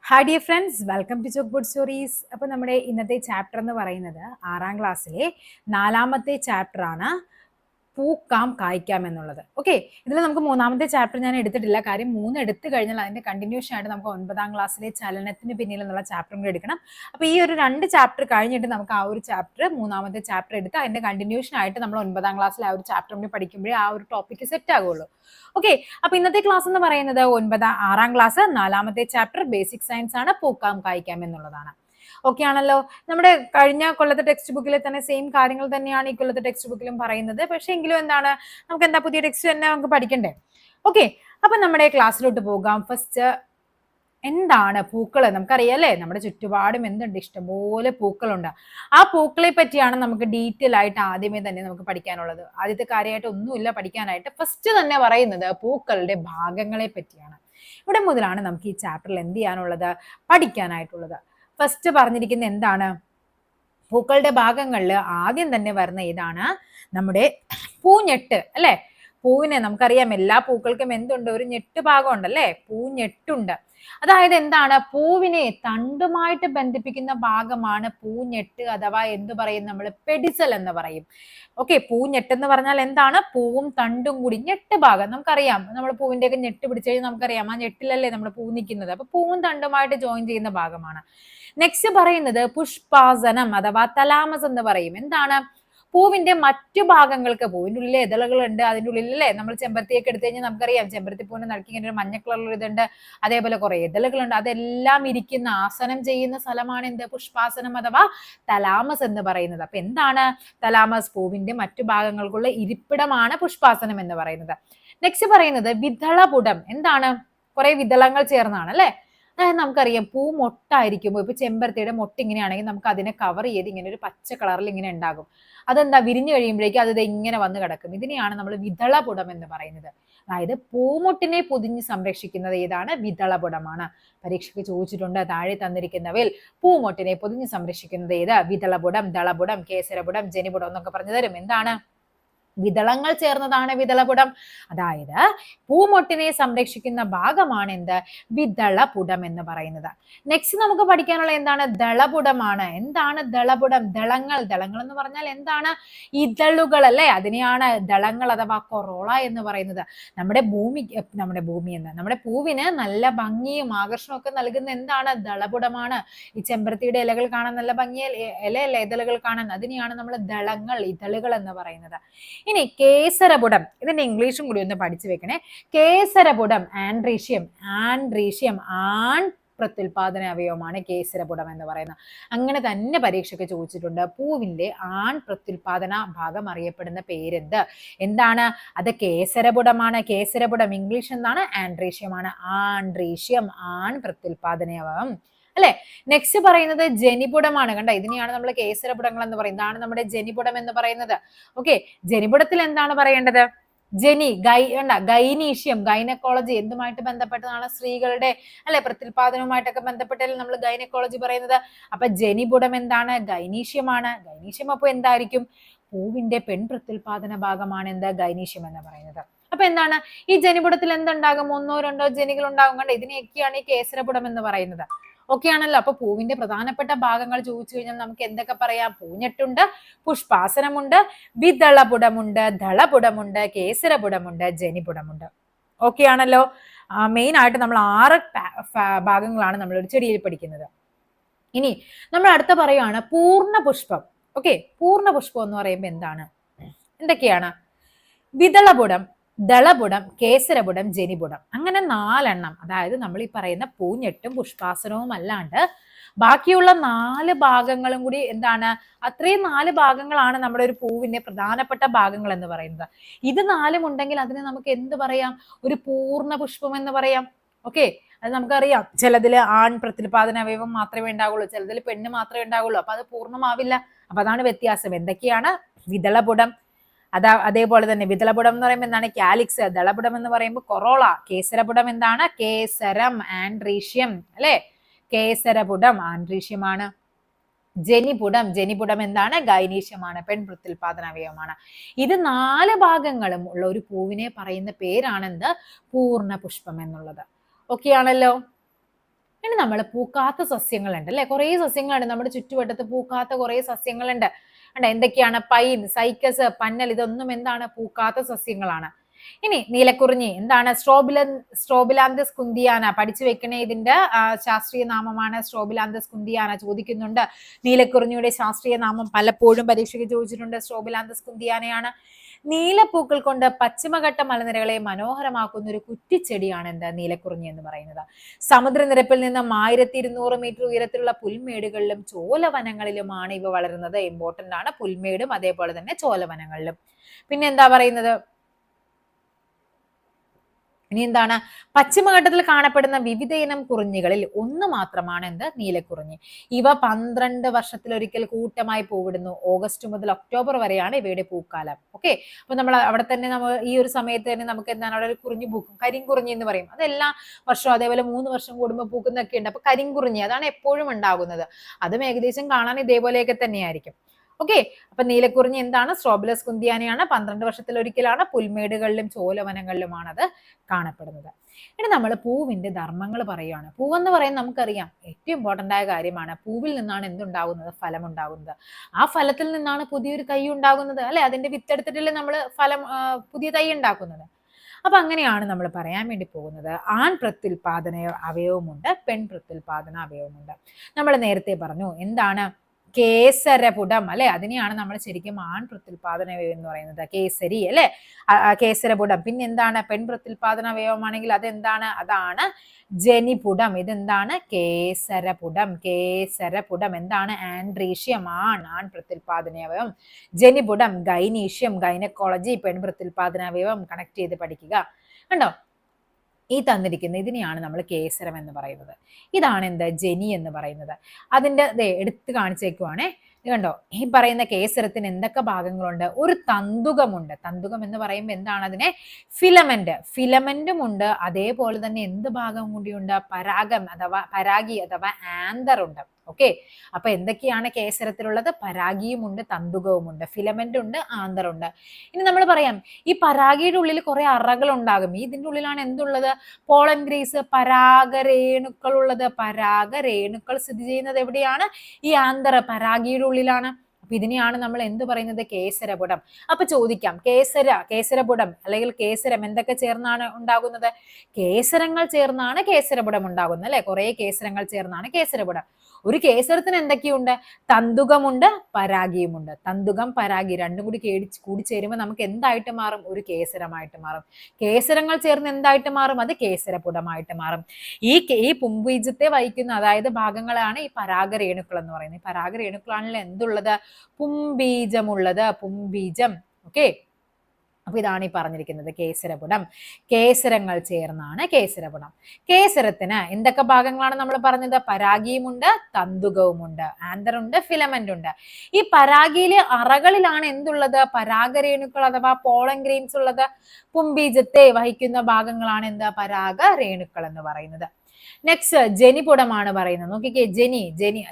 Hi dear friends, welcome to chalk board stories. അപ്പോൾ നമ്മുടെ ഇന്നത്തെ ചാപ്റ്റർ എന്ന് പറയുന്നത് 6ാം ക്ലാസ്സിലെ 4ാമത്തെ ചാപ്റ്റർ ആണ്, പൂക്കാം കായ്ക്കാം എന്നുള്ളത്. ഓക്കെ, ഇതിൽ നമുക്ക് 3ാമത്തെ ചാപ്റ്റർ ഞാൻ എടുത്തിട്ടില്ല, കാര്യം 3 എടുത്തു കഴിഞ്ഞാൽ അതിന്റെ കണ്ടിന്യൂഷൻ ആയിട്ട് നമുക്ക് 9ാം ക്ലാസ്സിലെ ചലനത്തിന് പിന്നിൽ എന്നുള്ള ചാപ്റ്റർ കൂടി എടുക്കണം. അപ്പോൾ ഈ ഒരു 2 ചാപ്റ്റർ കഴിഞ്ഞിട്ട് നമുക്ക് ആ ഒരു ചാപ്റ്റർ 3ാമത്തെ ചാപ്റ്റർ എടുത്ത് അതിന്റെ കണ്ടിന്യൂഷൻ ആയിട്ട് നമ്മൾ 9ാം ക്ലാസ്സിൽ ആ ഒരു ചാപ്റ്റർ കൂടി പഠിക്കുമ്പോഴേ ആ ഒരു ടോപ്പിക്ക് സെറ്റ് ആകുള്ളൂ. ഓക്കെ, അപ്പൊ ഇന്നത്തെ ക്ലാസ് എന്ന് പറയുന്നത് 6ാം ക്ലാസ് 4ാമത്തെ ചാപ്റ്റർ ബേസിക് സയൻസ് ആണ്, പൂക്കാം കായ്ക്കാം എന്നുള്ളതാണ്. ഓക്കെ ആണല്ലോ. നമ്മുടെ കഴിഞ്ഞ കൊല്ലത്തെ ടെക്സ്റ്റ് ബുക്കിലെ തന്നെ സെയിം കാര്യങ്ങൾ തന്നെയാണ് ഈ കൊല്ലത്തെ ടെക്സ്റ്റ് ബുക്കിലും പറയുന്നത്. പക്ഷെ എങ്കിലും എന്താണ്, നമുക്ക് എന്താ പുതിയ ടെക്സ്റ്റ് തന്നെ നമുക്ക് പഠിക്കണ്ടേ. ഓക്കെ, അപ്പൊ നമ്മുടെ ക്ലാസ്സിലോട്ട് പോകാം. ഫസ്റ്റ് എന്താണ് പൂക്കൾ? നമുക്കറിയാം അല്ലേ, നമ്മുടെ ചുറ്റുപാടും എന്തുണ്ട്, ഇഷ്ടംപോലെ പൂക്കളുണ്ട്. ആ പൂക്കളെ പറ്റിയാണ് നമുക്ക് ഡീറ്റെയിൽ ആയിട്ട് ആദ്യമേ തന്നെ നമുക്ക് പഠിക്കാനുള്ളത്. ആദ്യത്തെ കാര്യമായിട്ട് ഒന്നുമില്ല പഠിക്കാനായിട്ട്. ഫസ്റ്റ് തന്നെ പറയുന്നത് പൂക്കളുടെ ഭാഗങ്ങളെ പറ്റിയാണ്. ഇവിടെ മുതലാണ് നമുക്ക് ഈ ചാപ്റ്ററിൽ എന്ത് ചെയ്യാനുള്ളത്, പഠിക്കാനായിട്ടുള്ളത്. ഫസ്റ്റ് പറഞ്ഞിരിക്കുന്ന എന്താണ്, പൂക്കളുടെ ഭാഗങ്ങളിൽ ആദ്യം തന്നെ വരുന്ന ഇതാണ് നമ്മുടെ പൂഞ്ഞെട്ട് അല്ലെ. പൂവിനെ നമുക്കറിയാം, എല്ലാ പൂക്കൾക്കും എന്തുണ്ട്, ഒരു ഞെട്ട് ഭാഗം ഉണ്ടല്ലേ, പൂഞ്ഞെട്ടുണ്ട്. അതായത് എന്താണ്, പൂവിനെ തണ്ടുമായിട്ട് ബന്ധിപ്പിക്കുന്ന ഭാഗമാണ് പൂഞ്ഞെട്ട്, അഥവാ എന്ത് പറയും നമ്മൾ, പെഡിസൽ എന്ന് പറയും. ഓക്കെ, പൂഞ്ഞെട്ട് എന്ന് പറഞ്ഞാൽ എന്താണ്, പൂവും തണ്ടും കൂടി ഞെട്ട് ഭാഗം. നമുക്കറിയാം, നമ്മൾ പൂവിന്റെ ഒക്കെ ഞെട്ട് പിടിച്ചു കഴിഞ്ഞാൽ നമുക്കറിയാം ആ ഞെട്ടിലല്ലേ നമ്മൾ പൂ നിൽക്കുന്നത്. അപ്പൊ പൂവും തണ്ടുമായിട്ട് ജോയിൻ ചെയ്യുന്ന ഭാഗമാണ്. നെക്സ്റ്റ് പറയുന്നത് പുഷ്പാസനം അഥവാ തലാമസ് എന്ന് പറയും. എന്താണ്, പൂവിന്റെ മറ്റു ഭാഗങ്ങൾക്ക്, പൂവിന്റെ ഉള്ളിൽ ഇതളുകളുണ്ട്, അതിന്റെ ഉള്ളിൽ അല്ലേ നമ്മൾ ചെമ്പരത്തിയൊക്കെ എടുത്തു കഴിഞ്ഞാൽ നമുക്കറിയാം, ചെമ്പരത്തി പൂവിന്റെ നടുക്ക് ഇങ്ങനെ ഒരു മഞ്ഞ കളറുള്ള ഇതുണ്ട്, അതേപോലെ കുറെ ഇതളുകളുണ്ട്. അതെല്ലാം ഇരിക്കുന്ന, ആസനം ചെയ്യുന്ന സ്ഥലമാണ് എന്ത്, പുഷ്പാസനം അഥവാ തലാമസ് എന്ന് പറയുന്നത്. അപ്പൊ എന്താണ് തലാമസ്, പൂവിന്റെ മറ്റു ഭാഗങ്ങൾക്കുള്ള ഇരിപ്പിടമാണ് പുഷ്പാസനം എന്ന് പറയുന്നത്. നെക്സ്റ്റ് പറയുന്നത് വിതളപുടം. എന്താണ്, കുറെ വിതളങ്ങൾ ചേർന്നാണ് അല്ലെ. അതായത് നമുക്കറിയാം, പൂ മൊട്ടായിരിക്കുമ്പോൾ, ഇപ്പൊ ചെമ്പരത്തിയുടെ മൊട്ട് ഇങ്ങനെയാണെങ്കിൽ നമുക്ക് അതിനെ കവർ ചെയ്ത് ഇങ്ങനെ ഒരു പച്ച കളറിൽ ഇങ്ങനെ ഉണ്ടാകും. അതെന്താ, വിരിഞ്ഞു കഴിയുമ്പോഴേക്കും അത് ഇങ്ങനെ വന്ന് കിടക്കും. ഇതിനെയാണ് നമ്മൾ വിതളപുടം എന്ന് പറയുന്നത്. അതായത് പൂമൊട്ടിനെ പൊതിഞ്ഞ് സംരക്ഷിക്കുന്നത് ഏതാണ്, വിതളപുടമാണ്. പരീക്ഷയ്ക്ക് ചോദിച്ചിട്ടുണ്ട്, താഴെ തന്നിരിക്കുന്നവയിൽ പൂമൊട്ടിനെ പൊതിഞ്ഞ് സംരക്ഷിക്കുന്നത് ഏത്, വിതളപുടം, ദളപുടം, കേസരപുടം, ജനിപുടം എന്നൊക്കെ പറഞ്ഞു തരും. എന്താണ്, വിതളങ്ങൾ ചേർന്നതാണ് വിതളപുടം. അതായത് പൂമൊട്ടിനെ സംരക്ഷിക്കുന്ന ഭാഗമാണ് എന്ത്, വിതളപുടം എന്ന് പറയുന്നത്. നെക്സ്റ്റ് നമുക്ക് പഠിക്കാനുള്ള എന്താണ്, ദളപുടമാണ്. എന്താണ് ദളപുടം, ദളങ്ങൾ. ദളങ്ങൾ എന്ന് പറഞ്ഞാൽ എന്താണ്, ഇതളുകൾ അല്ലെ, അതിനെയാണ് ദളങ്ങൾ അഥവാ കൊറോള എന്ന് പറയുന്നത്. നമ്മുടെ പൂവിന് നല്ല ഭംഗിയും ആകർഷണവും ഒക്കെ നൽകുന്ന എന്താണ്, ദളപുടമാണ്. ഈ ചെമ്പരത്തിയുടെ ഇലകൾ കാണാൻ നല്ല ഭംഗിയല്ലേ, ഇലയല്ലേ ഇതളുകൾ കാണാൻ, അതിനെയാണ് നമ്മൾ ദളങ്ങൾ, ഇതളുകൾ എന്ന് പറയുന്നത്. ഇനി കേസരപുടം, ഇതിന്റെ ഇംഗ്ലീഷും കൂടി ഒന്ന് പഠിച്ചു വെക്കണേ. കേസരപുടം, ആൻഡ്രീഷ്യം ആൺ പ്രത്യുൽപാദന അവയവമാണ് കേസരപുടം എന്ന് പറയുന്നത്. അങ്ങനെ തന്നെ പരീക്ഷയ്ക്ക് ചോദിച്ചിട്ടുണ്ട്. പൂവിന്റെ ആൺ പ്രത്യുൽപാദന ഭാഗം അറിയപ്പെടുന്ന പേരെന്ത്, എന്താണ്, അത് കേസരപുടമാണ്. കേസരപുടം ഇംഗ്ലീഷ് എന്താണ്, ആൻഡ്രീഷ്യമാണ്. ആൻഡ്രീഷ്യം ആൺ പ്രത്യുൽപാദന അവയവം അല്ലെ. നെക്സ്റ്റ് പറയുന്നത് ജനിപുടമാണ്. കണ്ട, ഇതിനെയാണ് നമ്മൾ കേസരപുടങ്ങൾ എന്ന് പറയുന്നത്. ഇതാണ് നമ്മുടെ ജനിപുടം എന്ന് പറയുന്നത്. ഓക്കെ, ജനിപുടത്തിൽ എന്താണ് പറയേണ്ടത്, ഗൈനീഷ്യം, ഗൈനക്കോളജി എന്തുമായിട്ട് ബന്ധപ്പെട്ടതാണ്, സ്ത്രീകളുടെ അല്ലെ പ്രത്യുൽപാദനവുമായിട്ടൊക്കെ ബന്ധപ്പെട്ടല്ലേ നമ്മൾ ഗൈനക്കോളജി പറയുന്നത്. അപ്പൊ ജനിപുടം എന്താണ്, ഗൈനീഷ്യമാണ്. ഗൈനീഷ്യം അപ്പൊ എന്തായിരിക്കും, പൂവിന്റെ പെൺ പ്രത്യുൽപാദന ഭാഗമാണ് എന്ത്, ഗൈനീഷ്യം എന്ന് പറയുന്നത്. അപ്പൊ എന്താണ്, ഈ ജനിപുടത്തിൽ എന്തുണ്ടാകും, 1-2 ജനികൾ ഉണ്ടാകും. കണ്ട, ഇതിനെയൊക്കെയാണ് ഈ കേസരപുടം എന്ന് പറയുന്നത്. ഓക്കെ ആണല്ലോ. അപ്പൊ പൂവിന്റെ പ്രധാനപ്പെട്ട ഭാഗങ്ങൾ ചോദിച്ചു കഴിഞ്ഞാൽ നമുക്ക് എന്തൊക്കെ പറയാം, പൂഞ്ഞെട്ടുണ്ട്, പുഷ്പാസനമുണ്ട്, വിതളപുടമുണ്ട്, ദളപുടമുണ്ട്, കേസരപുടമുണ്ട്, ജനിപുടമുണ്ട്. ഓക്കെ ആണല്ലോ. മെയിൻ ആയിട്ട് നമ്മൾ 6 ഭാഗങ്ങളാണ് നമ്മൾ ഒരു ചെടിയിൽ പഠിക്കുന്നത്. ഇനി നമ്മൾ അടുത്ത പറയുകയാണ് പൂർണ്ണ പുഷ്പം. ഓക്കെ, പൂർണ്ണ പുഷ്പം എന്ന് പറയുമ്പോൾ എന്തൊക്കെയാണ്, വിതളപുടം, ദളപുടം, കേസരപുടം, ജനിപുടം. അങ്ങനെ 4 എണ്ണം. അതായത് നമ്മൾ ഈ പറയുന്ന പൂഞ്ഞെട്ടും പുഷ്പാസനവും അല്ലാണ്ട് ബാക്കിയുള്ള 4 ഭാഗങ്ങളും കൂടി എന്താണ്, അത്രയും 4 ഭാഗങ്ങളാണ് നമ്മുടെ ഒരു പൂവിന്റെ പ്രധാനപ്പെട്ട ഭാഗങ്ങൾ എന്ന് പറയുന്നത്. ഇത് 4 ഉണ്ടെങ്കിൽ അതിനെ നമുക്ക് എന്ത് പറയാം, ഒരു പൂർണ്ണ പുഷ്പം എന്ന് പറയാം. ഓക്കെ, അത് നമുക്കറിയാം, ചിലതിൽ ആൺ പ്രത്യുൽപാദന അവയവം മാത്രമേ ഉണ്ടാവുള്ളൂ, ചിലതിൽ പെണ്ണ് മാത്രമേ ഉണ്ടാവുള്ളൂ. അപ്പൊ അത് പൂർണ്ണമാവില്ല. അപ്പൊ അതാണ് വ്യത്യാസം. എന്തൊക്കെയാണ്, വിതളപുടം, അതേപോലെ തന്നെ വിതളപുടം എന്ന് പറയുമ്പോൾ എന്താണ്, കാലിക്സ്. ദളപുടം എന്ന് പറയുമ്പോൾ കൊറോള. കേസരപുടം എന്താണ്, കേസരം, ആൻഡ്രീഷ്യം അല്ലെ. കേസരപുടം ആൻഡ്രീഷ്യമാണ്. ജനിപുടം എന്താണ്, ഗൈനീഷ്യമാണ്, പെൺ പ്രത്യുൽപാദന അവയവമാണ്. ഇത് 4 ഭാഗങ്ങളും ഉള്ള ഒരു പൂവിനെ പറയുന്ന പേരാണെന്ത്, പൂർണ്ണ പുഷ്പം എന്നുള്ളത്. ഓക്കെ ആണല്ലോ. ഇനി നമ്മൾ പൂക്കാത്ത സസ്യങ്ങളുണ്ട് അല്ലെ, കുറേ സസ്യങ്ങളുണ്ട് നമ്മുടെ ചുറ്റുവട്ടത്ത്, പൂക്കാത്ത കുറേ സസ്യങ്ങളുണ്ട്. എന്തൊക്കെയാണ്? പൈൻ, സൈക്കസ്, പന്നൽ, ഇതൊന്നും എന്താണ്? പൂക്കാത്ത സസ്യങ്ങളാണ്. ഇനി നീലക്കുറിഞ്ഞി എന്താണ്? സ്ട്രോബിലാന്തസ് കുന്തിയാന. പഠിച്ചു വെക്കണേ, ഇതിന്റെ ശാസ്ത്രീയ നാമമാണ് സ്ട്രോബിലാന്തസ് കുന്തിയാന. ചോദിക്കുന്നുണ്ട്. നീലക്കുറിഞ്ഞിയുടെ ശാസ്ത്രീയ നാമം പലപ്പോഴും പരീക്ഷയ്ക്ക് ചോദിച്ചിട്ടുണ്ട്, സ്ട്രോബിലാന്തസ് കുന്തിയാനയാണ്. നീലപ്പൂക്കൾ കൊണ്ട് പശ്ചിമഘട്ട മലനിരകളെ മനോഹരമാക്കുന്ന ഒരു കുറ്റിച്ചെടിയാണ് എന്ത്? നീലക്കുറിഞ്ഞി എന്ന് പറയുന്നത്. സമുദ്രനിരപ്പിൽ നിന്നും 1200 മീറ്റർ ഉയരത്തിലുള്ള പുൽമേടുകളിലും ചോലവനങ്ങളിലുമാണ് ഇവ വളരുന്നത്. ഇമ്പോർട്ടന്റ് ആണ്, പുൽമേടും അതേപോലെ തന്നെ ചോലവനങ്ങളിലും. പിന്നെ എന്താ പറയുന്നത്? ഇനി എന്താണ്? പശ്ചിമഘട്ടത്തിൽ കാണപ്പെടുന്ന വിവിധ ഇനം കുറിഞ്ഞികളിൽ ഒന്ന് മാത്രമാണ് എന്ത്? നീലക്കുറിഞ്ഞി. ഇവ 12 വർഷത്തിലൊരിക്കൽ കൂട്ടമായി പൂവിടുന്നു. ഓഗസ്റ്റ് മുതൽ ഒക്ടോബർ വരെയാണ് ഇവയുടെ പൂക്കാലം. ഓക്കെ, അപ്പൊ നമ്മൾ അവിടെ തന്നെ ഈ ഒരു സമയത്ത് തന്നെ നമുക്ക് എന്താണ്, അവിടെ ഒരു കുറിഞ്ഞി പൂക്കും, കരിങ്കുറിഞ്ഞി എന്ന് പറയും. അതെല്ലാ വർഷവും അതേപോലെ 3 വർഷം കൂടുമ്പോൾ പൂക്കുന്നൊക്കെ ഉണ്ട്. അപ്പൊ കരിങ്കുറിഞ്ഞി അതാണ് എപ്പോഴും ഉണ്ടാകുന്നത്. അതും ഏകദേശം കാണാൻ ഇതേപോലെയൊക്കെ തന്നെയായിരിക്കും. ഓക്കെ, അപ്പൊ നീലക്കുറിഞ്ഞി എന്താണ്? സ്ട്രോബിലസ് കുന്തിയാനയാണ്. 12 വർഷത്തിലൊരിക്കലാണ്. പുൽമേടുകളിലും ചോലവനങ്ങളിലുമാണ് അത് കാണപ്പെടുന്നത്. ഇനി നമ്മൾ പൂവിന്റെ ധർമ്മങ്ങൾ പറയുകയാണ്. പൂവെന്ന് പറയുന്നത് നമുക്കറിയാം ഏറ്റവും ഇമ്പോർട്ടന്റ് ആയ കാര്യമാണ്. പൂവിൽ നിന്നാണ് എന്തുണ്ടാകുന്നത്? ഫലം ഉണ്ടാകുന്നത്. ആ ഫലത്തിൽ നിന്നാണ് പുതിയൊരു തൈ ഉണ്ടാകുന്നത് അല്ലെ. അതിന്റെ വിത്തെടുത്തിട്ടല്ലേ നമ്മൾ പുതിയ തൈ ഉണ്ടാക്കുന്നത്. അപ്പൊ അങ്ങനെയാണ് നമ്മൾ പറയാൻ വേണ്ടി പോകുന്നത്. ആൺ പ്രത്യുൽപാദന അവയവമുണ്ട്, പെൺ പ്രത്യുൽപാദന അവയവമുണ്ട്. നമ്മൾ നേരത്തെ പറഞ്ഞു എന്താണ്? കേസരപുടം അല്ലെ, അതിനെയാണ് നമ്മൾ ശരിക്കും ആൺ പ്രത്യുൽപാദന അവയവം എന്ന് പറയുന്നത്. കേസരി അല്ലെ, കേസരപുടം. പിന്നെ എന്താണ്? പെൺ പ്രത്യുൽപാദന അവയവമാണെങ്കിൽ അതെന്താണ്? അതാണ് ജനിപുടം. ഇതെന്താണ്? കേസരപുടം. കേസരപുടം എന്താണ്? ആൻഡ്രീഷ്യം ആൺ പ്രത്യുൽപാദന അവയവം. ജനിപുടം ഗൈനീഷ്യം, ഗൈനക്കോളജി, പെൺ പ്രത്യുൽപാദന അവയവം. കണക്ട് ചെയ്ത് പഠിക്കുക. കണ്ടോ? ഈ തന്നിരിക്കുന്ന ഇതിനെയാണ് നമ്മൾ കേസരം എന്ന് പറയുന്നത്. ഇതാണ് എന്ത്? ജനി എന്ന് പറയുന്നത്. അതിൻ്റെ എടുത്ത് കാണിച്ചേക്കുവാണേ. കണ്ടോ, ഈ പറയുന്ന കേസരത്തിന് എന്തൊക്കെ ഭാഗങ്ങളുണ്ട്? ഒരു തന്തുകമുണ്ട്. തന്തുകം എന്ന് പറയുമ്പോൾ എന്താണ്? അതിനെ ഫിലമെന്റും ഉണ്ട്. അതേപോലെ തന്നെ എന്ത് ഭാഗം കൂടിയുണ്ട്? പരാഗം അഥവാ പരാഗി അഥവാ ആന്തർ ഉണ്ട്. ഓക്കെ, അപ്പൊ എന്തൊക്കെയാണ് കേസരത്തിലുള്ളത്? പരാഗിയുമുണ്ട്, തന്തുകവുമുണ്ട്, ഫിലമെന്റ് ഉണ്ട്, ആന്തർ ഉണ്ട്. ഇനി നമ്മൾ പറയാം ഈ പരാഗിയുടെ ഉള്ളിൽ കുറെ അറകൾ ഉണ്ടാകും. ഇതിന്റെ ഉള്ളിലാണ് എന്തുള്ളത്? പോളൻ ഗ്രേസ്, പരാഗരേണുക്കൾ ഉള്ളത്. പരാഗരേണുക്കൾ സ്ഥിതി ചെയ്യുന്നത് എവിടെയാണ്? ഈ ആന്തർ പരാഗിയുടെ ഉള്ളിലാണ്. അപ്പൊ ഇതിനെയാണ് നമ്മൾ എന്ത് പറയുന്നത്? കേസരപുടം. അപ്പൊ ചോദിക്കാം, കേസരപുടം അല്ലെങ്കിൽ കേസരം എന്തൊക്കെ ചേർന്നാണ് ഉണ്ടാകുന്നത്? കേസരങ്ങൾ ചേർന്നാണ് കേസരപുടം ഉണ്ടാകുന്നത് അല്ലെ. കുറെ കേസരങ്ങൾ ചേർന്നാണ് കേസരപുടം. ഒരു കേസരത്തിന് എന്തൊക്കെയുണ്ട്? തന്തുകമുണ്ട്, പരാഗിയുമുണ്ട്. തന്തുകം, പരാഗി രണ്ടും കൂടി ചേരുമ്പോൾ നമുക്ക് എന്തായിട്ട് മാറും? ഒരു കേസരമായിട്ട് മാറും. കേസരങ്ങൾ ചേർന്ന് എന്തായിട്ട് മാറും? അത് കേസരപുടമായിട്ട് മാറും. ഈ പുംബീജത്തെ വഹിക്കുന്ന അതായത് ഭാഗങ്ങളാണ് ഈ പരാഗരേണുക്കൾ എന്ന് പറയുന്നത്. ഈ പരാഗരേണുക്കളാണല്ലോ എന്തുള്ളത്? പുംബീജമുള്ളത്. പുംബീജം. ഓക്കെ, അപ്പൊ ഇതാണ് ഈ പറഞ്ഞിരിക്കുന്നത് കേസരപുടം. കേസരങ്ങൾ ചേർന്നാണ് കേസരപുടം. കേസരത്തിന് എന്തൊക്കെ ഭാഗങ്ങളാണ് നമ്മൾ പറഞ്ഞത്? പരാഗിയുമുണ്ട്, തന്തുകവുമുണ്ട്, ആന്തറുണ്ട്, ഫിലമെന്റ് ഉണ്ട്. ഈ പരാഗിയിലെ അറകളിലാണ് എന്തുള്ളത്? പരാഗരേണുക്കൾ അഥവാ പോളൻ ഗ്രെയിൻസ് ഉള്ളത്. പുംബീജത്തെ വഹിക്കുന്ന ഭാഗങ്ങളാണ് എന്താ? പരാഗരേണുക്കൾ എന്ന് പറയുന്നത്. നെക്സ്റ്റ് ജനിപുടമാണ് പറയുന്നത്. നോക്കിക്കേ,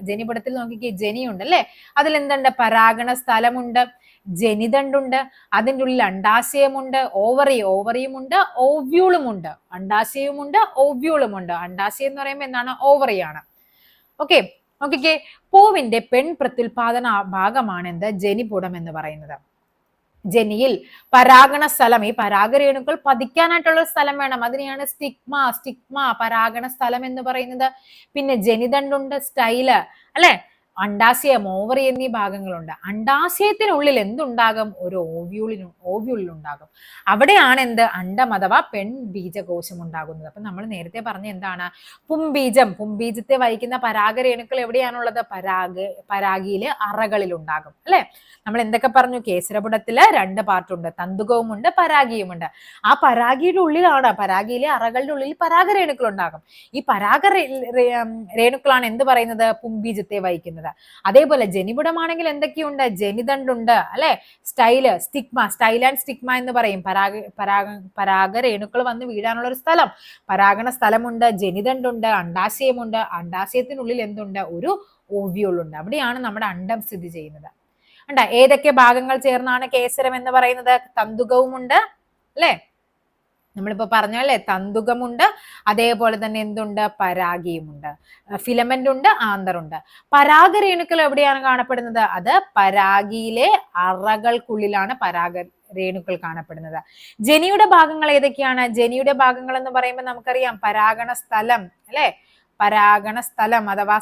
ജനിപുടത്തിൽ നോക്കിക്കേ, ജനി ഉണ്ട് അല്ലെ. അതിൽ എന്തുണ്ട്? പരാഗണ സ്ഥലമുണ്ട്, ജനിതണ്ടുണ്ട്, അതിൻ്റെ ഉള്ളിൽ അണ്ടാശയമുണ്ട്, ഓവറിയുമുണ്ട്, ഓവ്യൂളുമുണ്ട്. അണ്ടാശയവുമുണ്ട്, ഓവ്യൂളുമുണ്ട്. അണ്ടാശയം എന്ന് പറയുമ്പോൾ എന്താണ്? ഓവറിയാണ്. ഓക്കെ, നോക്കിക്കേ, പൂവിന്റെ പെൺ പ്രത്യുൽപാദന ഭാഗമാണ് എന്ത്? ജനിപുടം എന്ന് പറയുന്നത്. ജനിയിൽ പരാഗണ സ്ഥലം, ഈ പരാഗരേണുക്കൾ പതിക്കാനായിട്ടുള്ള സ്ഥലം വേണം. അതിനെയാണ് സ്റ്റിഗ്മ പരാഗണ സ്ഥലം എന്ന് പറയുന്നത്. പിന്നെ ജനിതണ്ടുണ്ട്, സ്റ്റൈല് അല്ലെ, അണ്ടാശയം, ഓവറി എന്നീ ഭാഗങ്ങളുണ്ട്. അണ്ടാശയത്തിനുള്ളിൽ എന്തുണ്ടാകും? ഒരു ഓവ്യൂളിനുണ്ടാകും. അവിടെയാണ് എന്ത്? അണ്ഡം അഥവാ പെൺ ബീജകോശം ഉണ്ടാകുന്നത്. അപ്പൊ നമ്മൾ നേരത്തെ പറഞ്ഞ എന്താണ്? പുംബീജത്തെ വഹിക്കുന്ന പരാഗരേണുക്കൾ എവിടെയാണുള്ളത്? പരാഗിയിലെ അറകളിൽ ഉണ്ടാകും അല്ലെ. നമ്മൾ എന്തൊക്കെ പറഞ്ഞു? കേസരപുടത്തില് 2 പാർട്ടുണ്ട്, തന്തുകവുമുണ്ട്, പരാഗിയുമുണ്ട്. ആ പരാഗിയുടെ ഉള്ളിലാണ്, പരാഗിയിലെ അറകളുടെ ഉള്ളിൽ പരാഗരേണുക്കൾ ഉണ്ടാകും. ഈ രേണുക്കളാണ് എന്ത് പറയുന്നത്? പുംബീജത്തെ വഹിക്കുന്നത്. അതേപോലെ ജനിപുടമാണെങ്കിൽ എന്തൊക്കെയുണ്ട്? ജനിതണ്ടുണ്ട് അല്ലെ, സ്റ്റൈൽ ആൻഡ് സ്റ്റിഗ്മ എന്ന് പറയും. പരാഗരേണുക്കൾ വന്ന് വീഴാനുള്ള ഒരു സ്ഥലം, പരാഗണ സ്ഥലമുണ്ട്, ജനിതണ്ടുണ്ട്, അണ്ടാശയമുണ്ട്. അണ്ടാശയത്തിനുള്ളിൽ എന്തുണ്ട്? ഒരു ഓവ്യൂൾ ഉണ്ട്. അവിടെയാണ് നമ്മുടെ അണ്ഡം സ്ഥിതി ചെയ്യുന്നത്. ഏതൊക്കെ ഭാഗങ്ങൾ ചേർന്നാണ് കേസരം എന്ന് പറയുന്നത്? തന്തുകവുമുണ്ട് അല്ലെ, നമ്മളിപ്പോ പറഞ്ഞല്ലേ, തന്തുകമുണ്ട്, അതേപോലെ തന്നെ എന്തുണ്ട്, പരാഗിയുമുണ്ട്, ഫിലമെന്റ് ഉണ്ട്, ആന്തറുണ്ട്. പരാഗരേണുക്കൾ എവിടെയാണ് കാണപ്പെടുന്നത്? അത് പരാഗിയിലെ അറകൾക്കുള്ളിലാണ് പരാഗരേണുക്കൾ കാണപ്പെടുന്നത്. ജനിയുടെ ഭാഗങ്ങൾ ഏതൊക്കെയാണ്? ജനിയുടെ ഭാഗങ്ങൾ എന്ന് പറയുമ്പോൾ നമുക്കറിയാം പരാഗണ സ്ഥലം അല്ലെ, പരാഗണ സ്ഥലം അഥവാ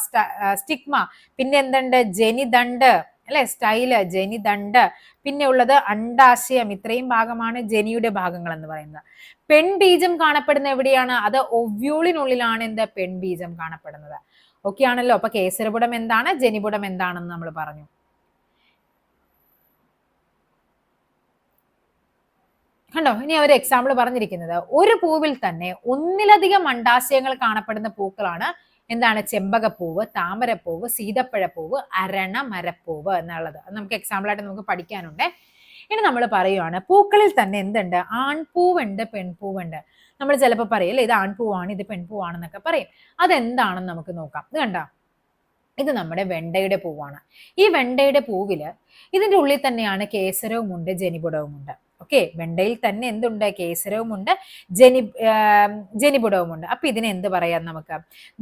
സ്റ്റിഗ്മ, പിന്നെ എന്തുണ്ട്, ജനിദണ്ഡ് അല്ലെ, സ്റ്റൈല്, ജനിദണ്ഡ്, പിന്നെ ഉള്ളത് അണ്ഡാശയം. ഇത്രയും ഭാഗമാണ് ജനിയുടെ ഭാഗങ്ങൾ എന്ന് പറയുന്നത്. പെൺബീജം കാണപ്പെടുന്ന എവിടെയാണ്? അത് ഒവ്യൂളിനുള്ളിലാണ് എന്ത്, പെൺബീജം കാണപ്പെടുന്നത്. ഓക്കെ ആണല്ലോ. അപ്പൊ കേസരപുടം എന്താണ്, ജനിപുടം എന്താണെന്ന് നമ്മൾ പറഞ്ഞു. കണ്ടോ, ഇനി അവർ എക്സാമ്പിൾ പറഞ്ഞിരിക്കുന്നത്, ഒരു പൂവിൽ തന്നെ ഒന്നിലധികം അണ്ഡാശയങ്ങൾ കാണപ്പെടുന്ന പൂക്കളാണ് എന്താണ്, ചെമ്പകപ്പൂവ്, താമരപ്പൂവ്, സീതപ്പഴപ്പൂവ്, അരണ മരപ്പൂവ് എന്നുള്ളത്. അത് നമുക്ക് എക്സാമ്പിൾ ആയിട്ട് നമുക്ക് പഠിക്കാനുണ്ട്. ഇനി നമ്മൾ പറയുവാണ്, പൂക്കളിൽ തന്നെ എന്തുണ്ട്, ആൺപൂവുണ്ട്, പെൺപൂവുണ്ട്. നമ്മൾ ചിലപ്പോൾ പറയും അല്ലെ, ഇത് ആൺപൂവാണ്, ഇത് പെൺപൂവാണെന്നൊക്കെ പറയും. അതെന്താണെന്ന് നമുക്ക് നോക്കാം. ഇത് കണ്ടോ, ഇത് നമ്മുടെ വെണ്ടയുടെ പൂവാണ്. ഈ വെണ്ടയുടെ പൂവില് ഇതിന്റെ ഉള്ളിൽ തന്നെയാണ് കേസരവുമുണ്ട്, ജനിപുടവുമുണ്ട്. ഓക്കെ, വെണ്ടയിൽ തന്നെ എന്തുണ്ട്, കേസരവുമുണ്ട്, ജനിപുടവുമുണ്ട്. അപ്പൊ ഇതിനെ എന്ത് പറയാം നമുക്ക്?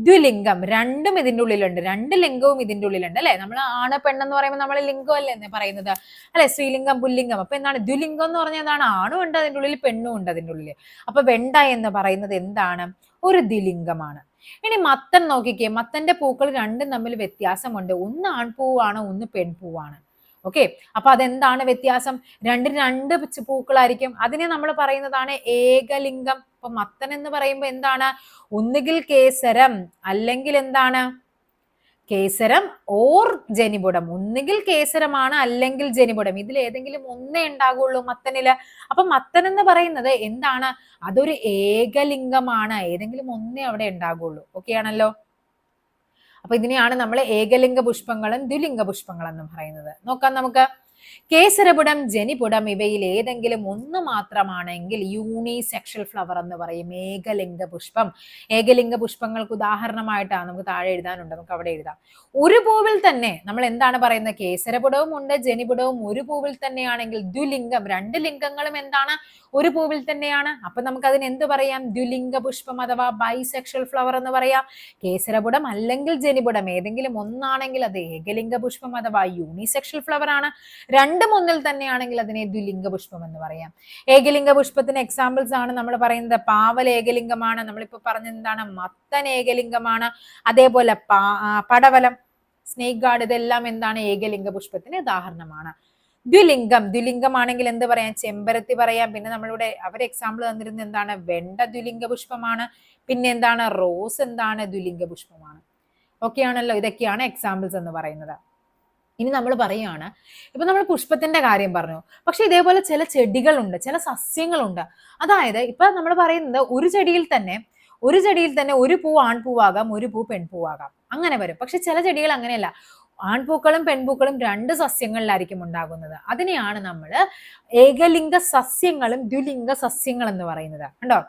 ദ്വിലിംഗം. രണ്ടും ഇതിന്റെ ഉള്ളിലുണ്ട്, രണ്ട് ലിംഗവും ഇതിന്റെ ഉള്ളിലുണ്ട് അല്ലെ. നമ്മൾ ആണ് പെണ്ണെന്ന് പറയുമ്പോൾ നമ്മൾ ലിംഗം അല്ലേ എന്ന് പറയുന്നത് അല്ലെ, സ്ത്രീലിംഗം പുല്ലിംഗം. അപ്പൊ എന്താണ് ദ്വിലിംഗം എന്ന് പറഞ്ഞാൽ എന്താണ്? ആണും ഉണ്ട് അതിന്റെ ഉള്ളിൽ, പെണ്ണും ഉണ്ട് അതിന്റെ ഉള്ളിൽ. അപ്പൊ വെണ്ട എന്ന് പറയുന്നത് എന്താണ്? ഒരു ദ്വിലിംഗമാണ്. ഇനി മത്തൻ നോക്കിക്കേ, മത്തന്റെ പൂക്കൾ രണ്ടും തമ്മിൽ വ്യത്യാസമുണ്ട്. ഒന്ന് ആൺപൂവാണ്, ഒന്ന് പെൺപൂവാണ്. ഓക്കെ, അപ്പൊ അതെന്താണ് വ്യത്യാസം? രണ്ടും രണ്ട് പൂക്കളായിരിക്കും. അതിനെ നമ്മൾ പറയുന്നതാണ് ഏകലിംഗം. അപ്പൊ മത്തൻ എന്ന് പറയുമ്പോൾ എന്താണ്? ഒന്നുകിൽ കേസരം, അല്ലെങ്കിൽ എന്താണ്, കേസരം ഓർ ജനിപുടം. ഒന്നുകിൽ കേസരമാണ്, അല്ലെങ്കിൽ ജനിപുടം. ഇതിൽ ഏതെങ്കിലും ഒന്നേ ഉണ്ടാകുള്ളൂ മത്തനില്. അപ്പൊ മത്തൻ എന്ന് പറയുന്നത് എന്താണ്? അതൊരു ഏകലിംഗമാണ്, ഏതെങ്കിലും ഒന്നേ അവിടെ ഉണ്ടാകുള്ളൂ. ഓക്കെ ആണല്ലോ. അപ്പൊ ഇതിനെയാണ് നമ്മൾ ഏകലിംഗ പുഷ്പങ്ങളും ദ്വിലിംഗ പുഷ്പങ്ങളും എന്ന് പറയുന്നത്. നോക്കാം നമുക്ക്. കേസരപുടം, ജനിപുടം ഇവയിൽ ഏതെങ്കിലും ഒന്ന് മാത്രമാണെങ്കിൽ യൂണിസെക്ഷൽ ഫ്ലവർ എന്ന് പറയും, ഏകലിംഗ പുഷ്പം. ഏകലിംഗ പുഷ്പങ്ങൾക്ക് ഉദാഹരണമായിട്ടാണ് നമുക്ക് താഴെ എഴുതാനുണ്ട്, നമുക്ക് അവിടെ എഴുതാം. ഒരു പൂവിൽ തന്നെ നമ്മൾ എന്താണ് പറയുന്നത്? കേസരപുടവും ഉണ്ട്, ജനിപുടവും ഒരു പൂവിൽ തന്നെയാണെങ്കിൽ ദ്വിലിംഗം, രണ്ട് ലിംഗങ്ങളും എന്താണ്? ഒരു പൂവിൽ തന്നെയാണ്. അപ്പൊ നമുക്ക് അതിന് എന്ത് പറയാം? ദ്വിലിംഗ പുഷ്പം അഥവാ ബൈസെക്ഷൽ ഫ്ലവർ എന്ന് പറയാം. കേസരപുടം അല്ലെങ്കിൽ ജനിപുടം ഏതെങ്കിലും ഒന്നാണെങ്കിൽ അത് ഏകലിംഗ പുഷ്പം അഥവാ യൂണിസെക്ഷൽ ഫ്ലവർ ആണ്. രണ്ടും ഒന്നിൽ തന്നെയാണെങ്കിൽ അതിനെ ദ്വിലിംഗ പുഷ്പം എന്ന് പറയാം. ഏകലിംഗ പുഷ്പത്തിന് എക്സാമ്പിൾസ് ആണ് നമ്മൾ പറയുന്നത്. പാവൽ ഏകലിംഗമാണ്, നമ്മളിപ്പോ പറഞ്ഞത് എന്താണ്? മത്തൻ ഏകലിംഗമാണ്. അതേപോലെ പടവലം, സ്നേക് ഗാർഡ്, ഇതെല്ലാം എന്താണ്? ഏകലിംഗ പുഷ്പത്തിന് ഉദാഹരണമാണ്. ദ്വിലിംഗം, ദ്വിലിംഗമാണെങ്കിൽ എന്ത് പറയാം? ചെമ്പരത്തി പറയാം. പിന്നെ നമ്മളിവിടെ അവർ എക്സാമ്പിൾ തന്നിരുന്നത് എന്താണ്? വെണ്ട ദ്വിലിംഗ പുഷ്പമാണ്. പിന്നെ എന്താണ്? റോസ് എന്താണ്? ദ്വിലിംഗ പുഷ്പമാണ്. ഓക്കെ ആണല്ലോ. ഇതൊക്കെയാണ് എക്സാമ്പിൾസ് എന്ന് പറയുന്നത്. ഇനി നമ്മൾ പറയുകയാണ്, ഇപ്പൊ നമ്മൾ പുഷ്പത്തിന്റെ കാര്യം പറഞ്ഞു, പക്ഷെ ഇതേപോലെ ചില ചെടികളുണ്ട്, ചില സസ്യങ്ങളുണ്ട്. അതായത് ഇപ്പൊ നമ്മൾ പറയുന്നത് ഒരു ചെടിയിൽ തന്നെ ഒരു പൂ ആൺപൂവാകാം, ഒരു പൂ പെൺപൂവാകാം, അങ്ങനെ വരും. പക്ഷെ ചില ചെടികൾ അങ്ങനെയല്ല, ആൺപൂക്കളും പെൺപൂക്കളും രണ്ട് സസ്യങ്ങളിലായിരിക്കും ഉണ്ടാകുന്നത്. അതിനെയാണ് നമ്മൾ ഏകലിംഗ സസ്യങ്ങളും ദ്വിലിംഗ സസ്യങ്ങൾ എന്ന് പറയുന്നത്. കണ്ടോ,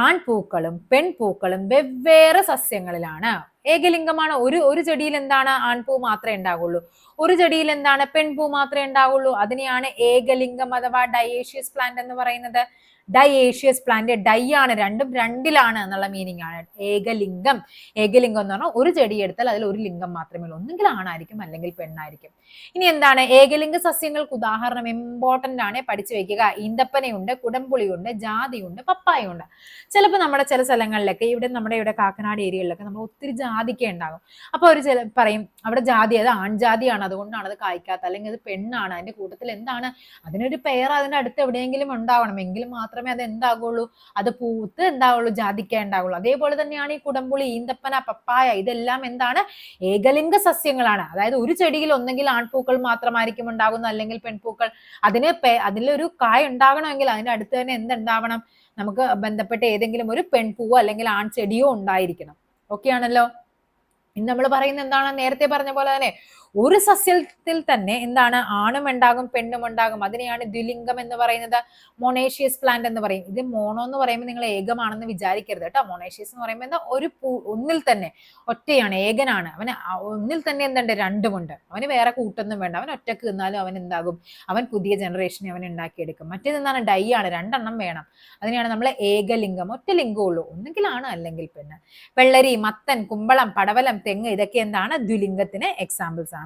ആൺപൂക്കളും പെൺപൂക്കളും വെവ്വേറെ സസ്യങ്ങളിലാണ്. ഏകലിംഗമാണ്. ഒരു ചെടിയിൽ എന്താണ്? ആൺപൂ മാത്രമേ ഉണ്ടാകുള്ളൂ. ഒരു ചെടിയിൽ എന്താണ്? പെൺപൂ മാത്രമേ ഉണ്ടാകുള്ളൂ. അതിനെയാണ് ഏകലിംഗം അഥവാ ഡയേഷ്യസ് പ്ലാന്റ് എന്ന് പറയുന്നത്. ഡയേഷ്യസ് പ്ലാന്റ്, ഡൈ ആണ്, രണ്ടും രണ്ടിലാണ് എന്നുള്ള മീനിങ് ആണ്. ഏകലിംഗം എന്ന് പറഞ്ഞാൽ ഒരു ചെടി എടുത്താൽ അതിൽ ഒരു ലിംഗം മാത്രമേ ഉള്ളൂ, ഒന്നുകിൽ ആണായിരിക്കും അല്ലെങ്കിൽ പെണ്ണായിരിക്കും. ഇനി എന്താണ്? ഏകലിംഗ സസ്യങ്ങൾക്ക് ഉദാഹരണം ഇമ്പോർട്ടന്റ് ആണ്, പഠിച്ചു വെക്കുക. ഈന്തപ്പനയുണ്ട്, കുടംപുളിയുണ്ട്, ജാതിയുണ്ട്, പപ്പായുണ്ട്. ചിലപ്പോൾ നമ്മുടെ ചില സ്ഥലങ്ങളിലൊക്കെ, നമ്മുടെ ഇവിടെ കാക്കനാട് ഏരിയകളിലൊക്കെ നമ്മൾ ഒത്തിരി ജാതിക്ക ഉണ്ടാകും. അപ്പൊ അവർ പറയും അവിടെ ജാതി, അത് ആൺജാതിയാണ്, അതുകൊണ്ടാണ് അത് കായ്ക്കാത്ത, അല്ലെങ്കിൽ അത് പെണ്ണാണ്, അതിന്റെ കൂട്ടത്തിൽ എന്താണ്, അതിനൊരു പെയർ അതിന്റെ അടുത്ത് എവിടെയെങ്കിലും ഉണ്ടാവണം, എങ്കിലും മാത്രമേ അത് എന്താകുള്ളൂ, അത് പൂത്ത് എന്താവുള്ളൂ, ജാതിക്ക ഉണ്ടാവുള്ളൂ. അതേപോലെ തന്നെയാണ് ഈ കുടംപുളി, ഈന്തപ്പന, പപ്പായ, ഇതെല്ലാം എന്താണ്? ഏകലിംഗ സസ്യങ്ങളാണ്. അതായത് ഒരു ചെടിയിൽ ഒന്നെങ്കിൽ ആൺപൂക്കൾ മാത്രമായിരിക്കും ഉണ്ടാകുന്നത്, അല്ലെങ്കിൽ പെൺപൂക്കൾ. അതിലൊരു കായ ഉണ്ടാകണമെങ്കിൽ അതിന്റെ അടുത്ത് തന്നെ എന്തുണ്ടാവണം? നമുക്ക് ബന്ധപ്പെട്ട ഏതെങ്കിലും ഒരു പെൺപൂവോ അല്ലെങ്കിൽ ആൺചെടിയോ ഉണ്ടായിരിക്കണം. ഓക്കെ ആണല്ലോ. ഇന്ന് നമ്മൾ പറയുന്നത് എന്താണ്? നേരത്തെ പറഞ്ഞ പോലെ തന്നെ ഒരു സസ്യത്തിൽ തന്നെ എന്താണ് ആണും ഉണ്ടാകും പെണ്ണും ഉണ്ടാകും, അതിനെയാണ് ദ്വിലിംഗം എന്ന് പറയുന്നത്. മൊണേഷ്യസ് പ്ലാന്റ് എന്ന് പറയും. ഇത് മോണോ എന്ന് പറയുമ്പോൾ നിങ്ങൾ ഏകമാണെന്ന് വിചാരിക്കരുത് കേട്ടോ. മൊണേഷ്യസ് എന്ന് പറയുമ്പോൾ എന്താ, ഒരു ഒന്നിൽ തന്നെ ഒറ്റയാണ്, ഏകനാണ്. അവന് ഒന്നിൽ തന്നെ എന്തുണ്ട്, രണ്ടുമുണ്ട്. അവന് വേറെ കൂട്ടൊന്നും വേണ്ട, അവൻ ഒറ്റക്ക് നിന്നാലും അവൻ എന്താകും, അവൻ പുതിയ ജനറേഷനെ അവൻ ഉണ്ടാക്കിയെടുക്കും. മറ്റേത് എന്താണ്, ഡൈ ആണ്, രണ്ടെണ്ണം വേണം. അതിനെയാണ് നമ്മൾ ഏകലിംഗം, ഒറ്റ ലിംഗമുള്ളൂ, ഒന്നുകിലാണ് അല്ലെങ്കിൽ പെണ്ണ്. വെള്ളരി, മത്തൻ, കുമ്പളം, പടവലം, തെങ്ങ്, ഇതൊക്കെ എന്താണ്, ദ്വിലിംഗത്തിന് എക്സാമ്പിൾസ് ആണ്.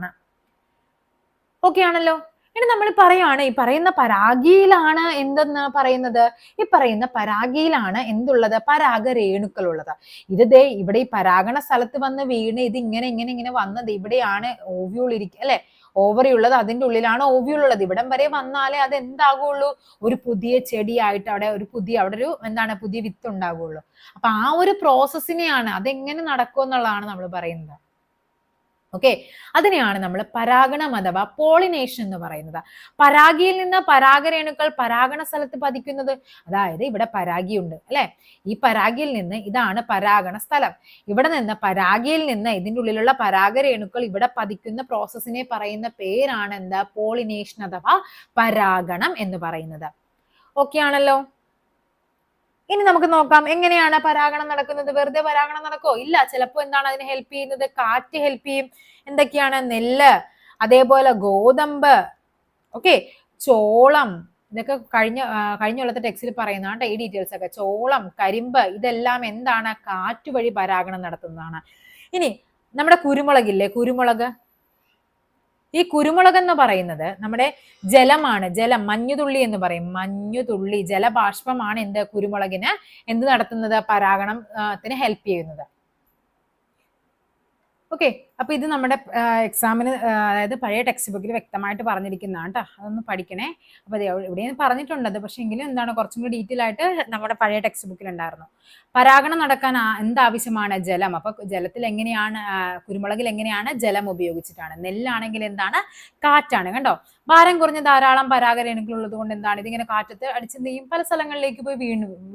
ഓക്കെ ആണല്ലോ. ഇനി നമ്മൾ പറയാണ്, ഈ പറയുന്ന പരാഗിയിലാണ് എന്തെന്ന് പറയുന്നത്, ഈ പറയുന്ന പരാഗിയിലാണ് എന്തുള്ളത്, പരാഗരേണുക്കൾ ഉള്ളത്. ഇത് ദേ ഇവിടെ ഈ പരാഗണ സ്ഥലത്ത് വന്ന് വീണ് ഇത് ഇങ്ങനെ ഇങ്ങനെ ഇങ്ങനെ വന്നത് ഇവിടെയാണ് ഓവ്യൂൾ ഇരിക്കുക അല്ലെ, ഓവറി ഉള്ളത്, അതിന്റെ ഉള്ളിലാണ് ഓവ്യൂൾ ഉള്ളത്. ഇവിടം വരെ വന്നാലേ അത് എന്താകുള്ളൂ, ഒരു പുതിയ ചെടിയായിട്ട് അവിടെ അവിടെ ഒരു എന്താണ്, പുതിയ വിത്ത് ഉണ്ടാകുള്ളൂ. അപ്പൊ ആ ഒരു പ്രോസസ്സിനെയാണ്, അതെങ്ങനെ നടക്കും എന്നുള്ളതാണ് നമ്മൾ പറയുന്നത്. ഓക്കെ, അതിനെയാണ് നമ്മൾ പരാഗണം അഥവാ പോളിനേഷൻ എന്ന് പറയുന്നത്. പരാഗിയിൽ നിന്ന് പരാഗരേണുക്കൾ പരാഗണ സ്ഥലത്ത് പതിക്കുന്നത്, അതായത് ഇവിടെ പരാഗിയുണ്ട് അല്ലെ, ഈ പരാഗിയിൽ നിന്ന് ഇതാണ് പരാഗണ സ്ഥലം. ഇവിടെ നിന്ന് പരാഗിയിൽ നിന്ന് ഇതിൻ്റെ ഉള്ളിലുള്ള പരാഗരേണുക്കൾ ഇവിടെ പതിക്കുന്ന പ്രോസസ്സിനെ പറയുന്ന പേരാണ് എന്താ, പോളിനേഷൻ അഥവാ പരാഗണം എന്ന് പറയുന്നത്. ഓക്കെ ആണല്ലോ. ഇനി നമുക്ക് നോക്കാം എങ്ങനെയാണ് പരാഗണം നടക്കുന്നത്. വെറുതെ പരാഗണം നടക്കോ? ഇല്ല. ചിലപ്പോൾ എന്താണ് അതിനെ ഹെൽപ്പ് ചെയ്യുന്നത്, കാറ്റ് ഹെൽപ്പ് ചെയ്യും. എന്തൊക്കെയാണ്, നെല്ല്, അതേപോലെ ഗോതമ്പ്, ഓക്കെ, ചോളം, ഇതൊക്കെ കഴിഞ്ഞ കൊല്ലത്തെ ടെക്സ്റ്റിൽ പറയുന്നതാണ് ഈ ഡീറ്റെയിൽസ് ഒക്കെ. ചോളം, കരിമ്പ്, ഇതെല്ലാം എന്താണ്, കാറ്റ് വഴി പരാഗണം നടത്തുന്നതാണ്. ഇനി നമ്മുടെ കുരുമുളകില്ലേ, കുരുമുളക്, ഈ കുരുമുളക് എന്ന് പറയുന്നത് നമ്മുടെ ജലമാണ്, ജലം, മഞ്ഞുതുള്ളി എന്ന് പറയും. മഞ്ഞുതുള്ളി, ജലബാഷ്പമാണ് എന്ത്, കുരുമുളകിന് എന്ത് നടത്തുന്നത്, പരാഗണത്തിന് ഹെൽപ്പ് ചെയ്യുന്നത്. ഓക്കെ, അപ്പൊ ഇത് നമ്മുടെ എക്സാമിന് അതായത് പഴയ ടെക്സ്റ്റ് ബുക്കിൽ വ്യക്തമായിട്ട് പറഞ്ഞിരിക്കുന്നതാണ് കേട്ടോ, അതൊന്ന് പഠിക്കണേ. അപ്പൊ ഇവിടെയും പറഞ്ഞിട്ടുണ്ട്, പക്ഷെ എങ്കിലും എന്താണ് കുറച്ചും കൂടി ഡീറ്റെയിൽ ആയിട്ട് നമ്മുടെ പഴയ ടെക്സ്റ്റ് ബുക്കിൽ ഉണ്ടായിരുന്നു. പരാഗണം നടക്കാൻ എന്താവശ്യമാണ്, ജലം. അപ്പൊ ജലത്തിൽ എങ്ങനെയാണ്, കുരുമുളകിൽ എങ്ങനെയാണ്, ജലം ഉപയോഗിച്ചിട്ടാണ്. നെല്ലാണെങ്കിൽ എന്താണ്, കാറ്റാണ്. കണ്ടോ, ഭാരം കുറഞ്ഞ ധാരാളം പരാഗരേണുക്കൾ ഉള്ളത് കൊണ്ട് എന്താണ്, ഇതിങ്ങനെ കാറ്റത്ത് അടിച്ചെന്ത് ചെയ്യും, പല സ്ഥലങ്ങളിലേക്ക് പോയി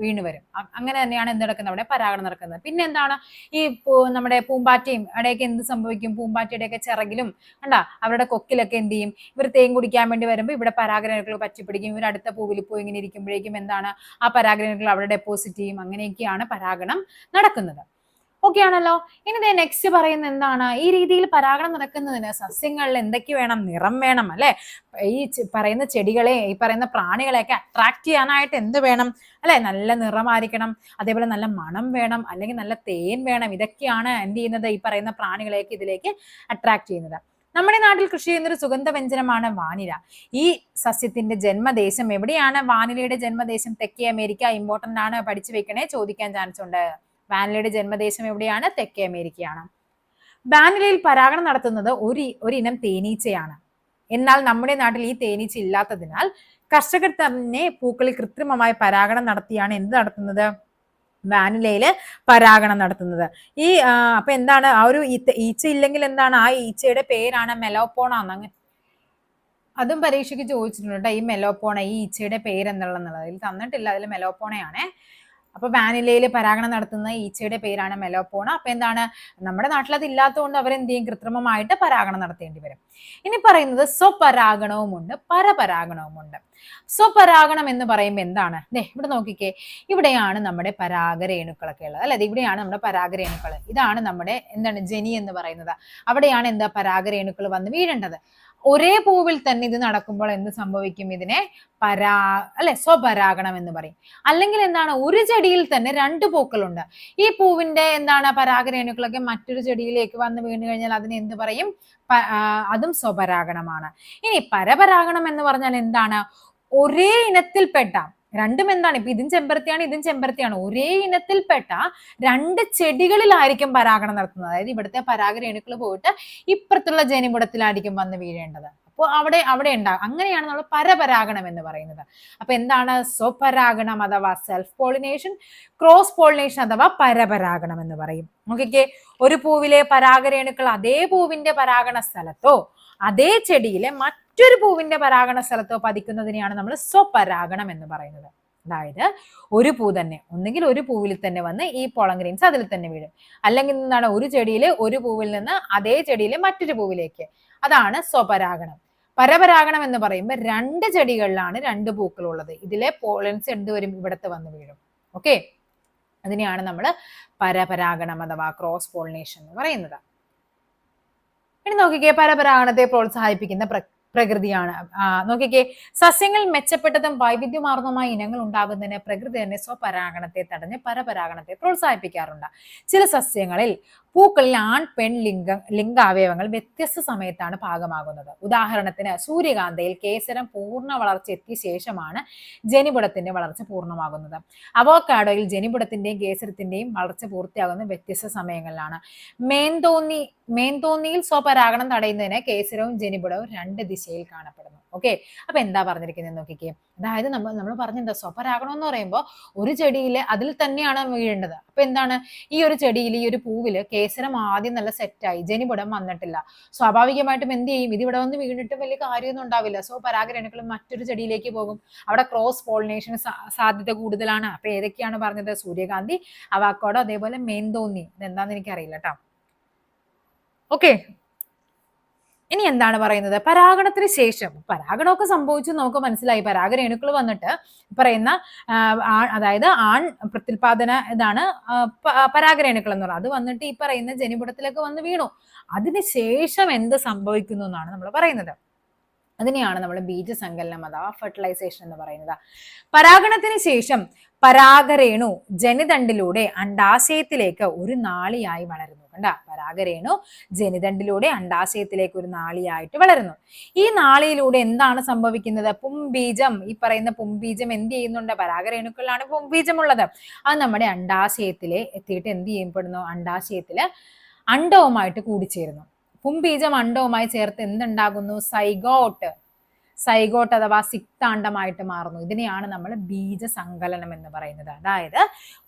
വീണ് വരും. അങ്ങനെ തന്നെയാണ് എന്ത് നടക്കുന്നത്, അവിടെ പരാഗണം നടക്കുന്നത്. പിന്നെ എന്താണ്, ഈ നമ്മുടെ പൂമ്പാറ്റയും ഇടയ്ക്ക് എന്ത് സംഭവിക്കും, പൂമ്പാറ്റയുടെയൊക്കെ ചിറകിലും കണ്ടാ അവരുടെ കൊക്കിലൊക്കെ എന്ത് ചെയ്യും, ഇവർ തേൻ കുടിക്കാൻ വേണ്ടി വരുമ്പോൾ ഇവിടെ പരാഗരേണുക്കൾ പറ്റിപ്പിടിക്കും. ഇവർ അടുത്ത പൂവിൽ പോയി ഇങ്ങനെ ഇരിക്കുമ്പോഴേക്കും എന്താണ്, ആ പരാഗരേണുക്കൾ അവിടെ ഡെപ്പോസിറ്റ് ചെയ്യും. അങ്ങനെയൊക്കെയാണ് പരാഗണം നടക്കുന്നത്. ഓക്കെ ആണല്ലോ. ഇനി നെക്സ്റ്റ് പറയുന്നത് എന്താണ്, ഈ രീതിയിൽ പരാഗണം നടക്കുന്നതിന് സസ്യങ്ങളിൽ എന്തൊക്കെ വേണം, നിറം വേണം അല്ലെ. ഈ പറയുന്ന ചെടികളെ, ഈ പറയുന്ന പ്രാണികളെയൊക്കെ അട്രാക്ട് ചെയ്യാനായിട്ട് എന്ത് വേണം അല്ലെ, നല്ല നിറമായിരിക്കണം, അതേപോലെ നല്ല മണം വേണം, അല്ലെങ്കിൽ നല്ല തേൻ വേണം. ഇതൊക്കെയാണ് എന്ത് ചെയ്യുന്നത്, ഈ പറയുന്ന പ്രാണികളെയൊക്കെ ഇതിലേക്ക് അട്രാക്ട് ചെയ്യുന്നത്. നമ്മുടെ നാട്ടിൽ കൃഷി ചെയ്യുന്നൊരു സുഗന്ധവ്യഞ്ജനമാണ് വാനില. ഈ സസ്യത്തിന്റെ ജന്മദേശം എവിടെയാണ്, വാനിലയുടെ ജന്മദേശം തെക്കേ അമേരിക്ക. ഇമ്പോർട്ടന്റ് ആണ്, പഠിച്ചു വെക്കണേ, ചോദിക്കാൻ ചാൻസ് ഉണ്ട്. വാനിലയുടെ ജന്മദേശം എവിടെയാണ്, തെക്കേ അമേരിക്കയാണ്. വാനിലയിൽ പരാഗണം നടത്തുന്നത് ഒരിനം തേനീച്ചയാണ്. എന്നാൽ നമ്മുടെ നാട്ടിൽ ഈ തേനീച്ച ഇല്ലാത്തതിനാൽ കർഷകർ തന്നെ പൂക്കളിൽ കൃത്രിമമായി പരാഗണം നടത്തിയാണ് എന്ത് നടത്തുന്നത്, വാനിലയില് പരാഗണം നടത്തുന്നത്. ഈ അപ്പൊ എന്താണ്, ആ ഒരു ഈച്ച ഇല്ലെങ്കിൽ എന്താണ്, ആ ഈച്ചയുടെ പേരാണ് മെലോപ്പോണ. അങ്ങനെ അതും പരീക്ഷയ്ക്ക് ചോദിച്ചിട്ടുണ്ട്. ഈ മെലോപ്പോണ, ഈ ഈച്ചയുടെ പേരെന്തുള്ളത് അതിൽ തന്നിട്ടില്ല, അതിൽ മെലോപ്പോണയാണേ. അപ്പൊ വാനിലയിൽ പരാഗണം നടത്തുന്ന ഈച്ചയുടെ പേരാണ് മെലോപ്പോണ. അപ്പൊ എന്താണ്, നമ്മുടെ നാട്ടിൽ അത് ഇല്ലാത്തതുകൊണ്ട് അവരെന്ത് ചെയ്യും, കൃത്രിമമായിട്ട് പരാഗണം നടത്തേണ്ടി വരും. ഇനി പറയുന്നത് സ്വപരാഗണവുമുണ്ട്, പരപരാഗണവുമുണ്ട്. സ്വപരാഗണം എന്ന് പറയുമ്പോൾ എന്താണ്, ഇവിടെ നോക്കിക്കേ, ഇവിടെയാണ് നമ്മുടെ പരാഗരേണുക്കളൊക്കെ ഉള്ളത് അല്ലെ. ഇവിടെയാണ് നമ്മുടെ പരാഗരേണുക്കൾ. ഇതാണ് നമ്മുടെ എന്താണ്, ജനി എന്ന് പറയുന്നത്. അവിടെയാണ് എന്താ, പരാഗരേണുക്കൾ വന്ന് വീഴേണ്ടത്. ഒരേ പൂവിൽ തന്നെ ഇത് നടക്കുമ്പോൾ എന്ത് സംഭവിക്കും, ഇതിനെ സ്വപരാഗണം എന്ന് പറയും. അല്ലെങ്കിൽ എന്താണ്, ഒരു ചെടിയിൽ തന്നെ രണ്ട് പൂക്കളുണ്ട്. ഈ പൂവിന്റെ എന്താണ്, പരാഗരേണുക്കളൊക്കെ മറ്റൊരു ചെടിയിലേക്ക് വന്ന് വീണ് കഴിഞ്ഞാൽ അതിനെ എന്ത് പറയും, അതും സ്വപരാഗണമാണ്. ഇനി പരപരാഗണം എന്ന് പറഞ്ഞാൽ എന്താണ്, ഒരേ ഇനത്തിൽപ്പെട്ട രണ്ടും എന്താണ്, ഇപ്പൊ ഇതും ചെമ്പരത്തിയാണ്, ഇതും ചെമ്പരത്തിയാണ്, ഒരേ ഇനത്തിൽപ്പെട്ട രണ്ട് ചെടികളിലായിരിക്കും പരാഗണം നടത്തുന്നത്. അതായത് ഇവിടുത്തെ പരാഗരേണുക്കൾ പോയിട്ട് ഇപ്പുറത്തുള്ള ജനിമുടത്തിലായിരിക്കും വന്ന് വീഴേണ്ടത്. അപ്പോൾ അവിടെ ഉണ്ടാകും. അങ്ങനെയാണ് നമ്മൾ പരപരാഗണം എന്ന് പറയുന്നത്. അപ്പൊ എന്താണ്, സ്വപരാഗണം അഥവാ സെൽഫ് പോളിനേഷൻ, ക്രോസ് പോളിനേഷൻ അഥവാ പരപരാഗണം എന്ന് പറയും. നോക്കിക്കേ, ഒരു പൂവിലെ പരാഗരേണുക്കൾ അതേ പൂവിന്റെ പരാഗണ സ്ഥലത്തോ അതേ ചെടിയിലെ മറ്റൊരു പൂവിന്റെ പരാഗണ സ്ഥലത്തോ പതിക്കുന്നതിനെയാണ് നമ്മൾ സ്വപരാഗണം എന്ന് പറയുന്നത്. അതായത് ഒരു പൂ തന്നെ, ഒന്നുകിൽ ഒരു പൂവിൽ തന്നെ വന്ന് ഈ പോളൻ ഗ്രെയിൻസ് അതിൽ തന്നെ വീഴും, അല്ലെങ്കിൽ എന്താണ്, ഒരു ചെടിയിൽ ഒരു പൂവിൽ നിന്ന് അതേ ചെടിയിലെ മറ്റൊരു പൂവിലേക്ക്, അതാണ് സ്വപരാഗണം. പരപരാഗണം എന്ന് പറയുമ്പോൾ 2 ചെടികളിലാണ് 2 പൂക്കളുള്ളത്. ഇതിലെ പോളൻസ് എന്തുവരും? ഇവിടത്തെ വന്ന് വീഴും. ഓക്കെ, അതിനെയാണ് നമ്മൾ പരപരാഗണം അഥവാ ക്രോസ് പോളിനേഷൻ എന്ന് പറയുന്നത്. ഇനി നോക്കിക്കേ, പരപരാഗണത്തെ പ്രോത്സാഹിപ്പിക്കുന്ന പ്രകൃതിയാണ്. നോക്കിക്കേ, സസ്യങ്ങൾ മെച്ചപ്പെട്ടതും വൈവിധ്യമാർന്നതുമായ ഇനങ്ങൾ ഉണ്ടാകുന്നതിന് പ്രകൃതി തന്നെ സ്വപരാഗണത്തെ തടഞ്ഞ് പരപരാഗണത്തെ പ്രോത്സാഹിപ്പിക്കാറുണ്ട്. ചില സസ്യങ്ങളിൽ പൂക്കളിൽ ആൺ പെൺ ലിംഗാവയവങ്ങൾ വ്യത്യസ്ത സമയത്താണ് ഭാഗമാകുന്നത്. ഉദാഹരണത്തിന് സൂര്യകാന്തയിൽ കേസരം പൂർണ്ണ വളർച്ച എത്തിയ ശേഷമാണ് ജനിപുടത്തിന്റെ വളർച്ച പൂർണ്ണമാകുന്നത്. അവോക്കാഡോയിൽ ജനിപുടത്തിന്റെയും കേസരത്തിന്റെയും വളർച്ച പൂർത്തിയാകുന്ന വ്യത്യസ്ത സമയങ്ങളിലാണ്. മേന്തോന്നിയിൽ സ്വപരാഗണം തടയുന്നതിന് കേസരവും ജനിപുടവും 2 ദിശയിൽ കാണപ്പെടുന്നു. ഓക്കെ, അപ്പൊ എന്താ പറഞ്ഞിരിക്കുന്നത് നോക്കിക്കേ. അതായത് നമ്മൾ പറഞ്ഞെന്താ, സ്വപരാഗണം എന്ന് പറയുമ്പോൾ ഒരു ചെടിയിൽ അതിൽ തന്നെയാണ് വീഴേണ്ടത്. അപ്പൊ എന്താണ്, ഈ ഒരു ചെടിയിൽ ഈ ഒരു പൂവില് കേസരം ആദ്യം നല്ല സെറ്റായി, ജനിപുടം വന്നിട്ടില്ല. സ്വാഭാവികമായിട്ടും എന്ത് ചെയ്യും? ഇതിവിടെ വന്ന് വീണിട്ട് വലിയ കാര്യമൊന്നും ഉണ്ടാവില്ല. സോ പരാഗരേണുക്കൾ മറ്റൊരു ചെടിയിലേക്ക് പോകും. അവിടെ ക്രോസ് പോളിനേഷൻ സാധ്യത കൂടുതലാണ്. അപ്പൊ ഏതൊക്കെയാണ് പറഞ്ഞത്? സൂര്യകാന്തി, അവോക്കാഡോ, അതേപോലെ മേന്തോന്നി. ഇതെന്താന്ന് എനിക്കറിയില്ല കേട്ടോ. ഓക്കെ, ഇനി എന്താണ് പറയുന്നത്? പരാഗണത്തിന് ശേഷം പരാഗണമൊക്കെ സംഭവിച്ചു, നമുക്ക് മനസ്സിലായി. പരാഗരേണുക്കൾ വന്നിട്ട് പറയുന്ന അതായത് ആൺ പ്രത്യുൽപാദന ഇതാണ് പരാഗരേണുക്കൾ എന്ന് പറയുന്നത്. അത് വന്നിട്ട് ഈ പറയുന്ന ജനിപുടത്തിലൊക്കെ വന്ന് വീണു. അതിനുശേഷം എന്ത് സംഭവിക്കുന്നു എന്നാണ് നമ്മൾ പറയുന്നത്. അതിനെയാണ് നമ്മൾ ബീജസങ്കലനം അഥവാ ഫെർട്ടിലൈസേഷൻ എന്ന് പറയുന്നത്. പരാഗണത്തിന് ശേഷം പരാഗരേണു ജനിതണ്ടിലൂടെ അണ്ഡാശയത്തിലേക്ക് ഒരു നാളിയായി വളരുന്നു. കണ്ട, പരാഗരേണു ജനിതണ്ടിലൂടെ അണ്ഡാശയത്തിലേക്ക് ഒരു നാളിയായിട്ട് വളരുന്നു. ഈ നാളിയിലൂടെ എന്താണ് സംഭവിക്കുന്നത്? പുംബീജം, ഈ പറയുന്ന പുംബീജം എന്ത് ചെയ്യുന്നുണ്ട്? പരാഗരേണുക്കളിലാണ് പുംബീജം ഉള്ളത്. അത് നമ്മുടെ അണ്ഡാശയത്തിലെ എത്തിയിട്ട് എന്ത് ചെയ്യപ്പെടുന്നു? അണ്ഡാശയത്തില് അണ്ഡവുമായിട്ട് കൂടിച്ചേരുന്നു. പുംബീജം അണ്ഡവുമായി ചേർത്ത് എന്തുണ്ടാകുന്നു? സൈഗോട്ട് അഥവാ സിക്താണ്ഡമായിട്ട് മാറുന്നു. ഇതിനെയാണ് നമ്മൾ ബീജസങ്കലനം എന്ന് പറയുന്നത്. അതായത്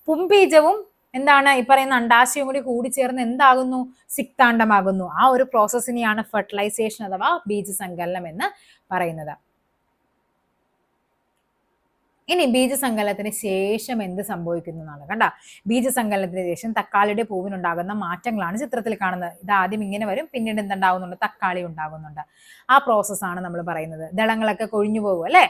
പുംബീജവും എന്താണ് ഈ പറയുന്ന അണ്ഡാശയവും കൂടി കൂടിച്ചേർന്ന് എന്താകുന്നു? സിക്താണ്ഡമാകുന്നു. ആ ഒരു പ്രോസസ്സിനെയാണ് ഫെർട്ടിലൈസേഷൻ അഥവാ ബീജസങ്കലനം എന്ന് പറയുന്നത്. ഇനി ബീജസങ്കലനത്തിന് ശേഷം എന്ത് സംഭവിക്കുന്നു എന്നാണ്. കണ്ട, ബീജസങ്കലനത്തിന് ശേഷം തക്കാളിയുടെ പൂവിനുണ്ടാകുന്ന മാറ്റങ്ങളാണ് ചിത്രത്തിൽ കാണുന്നത്. ഇത് ആദ്യം ഇങ്ങനെ വരും, പിന്നീട് എന്തുണ്ടാകുന്നുണ്ട്? തക്കാളി ഉണ്ടാകുന്നുണ്ട്. ആ പ്രോസസ്സാണ് നമ്മൾ പറയുന്നത്. ദളങ്ങളൊക്കെ കൊഴിഞ്ഞു പോകും അല്ലെ.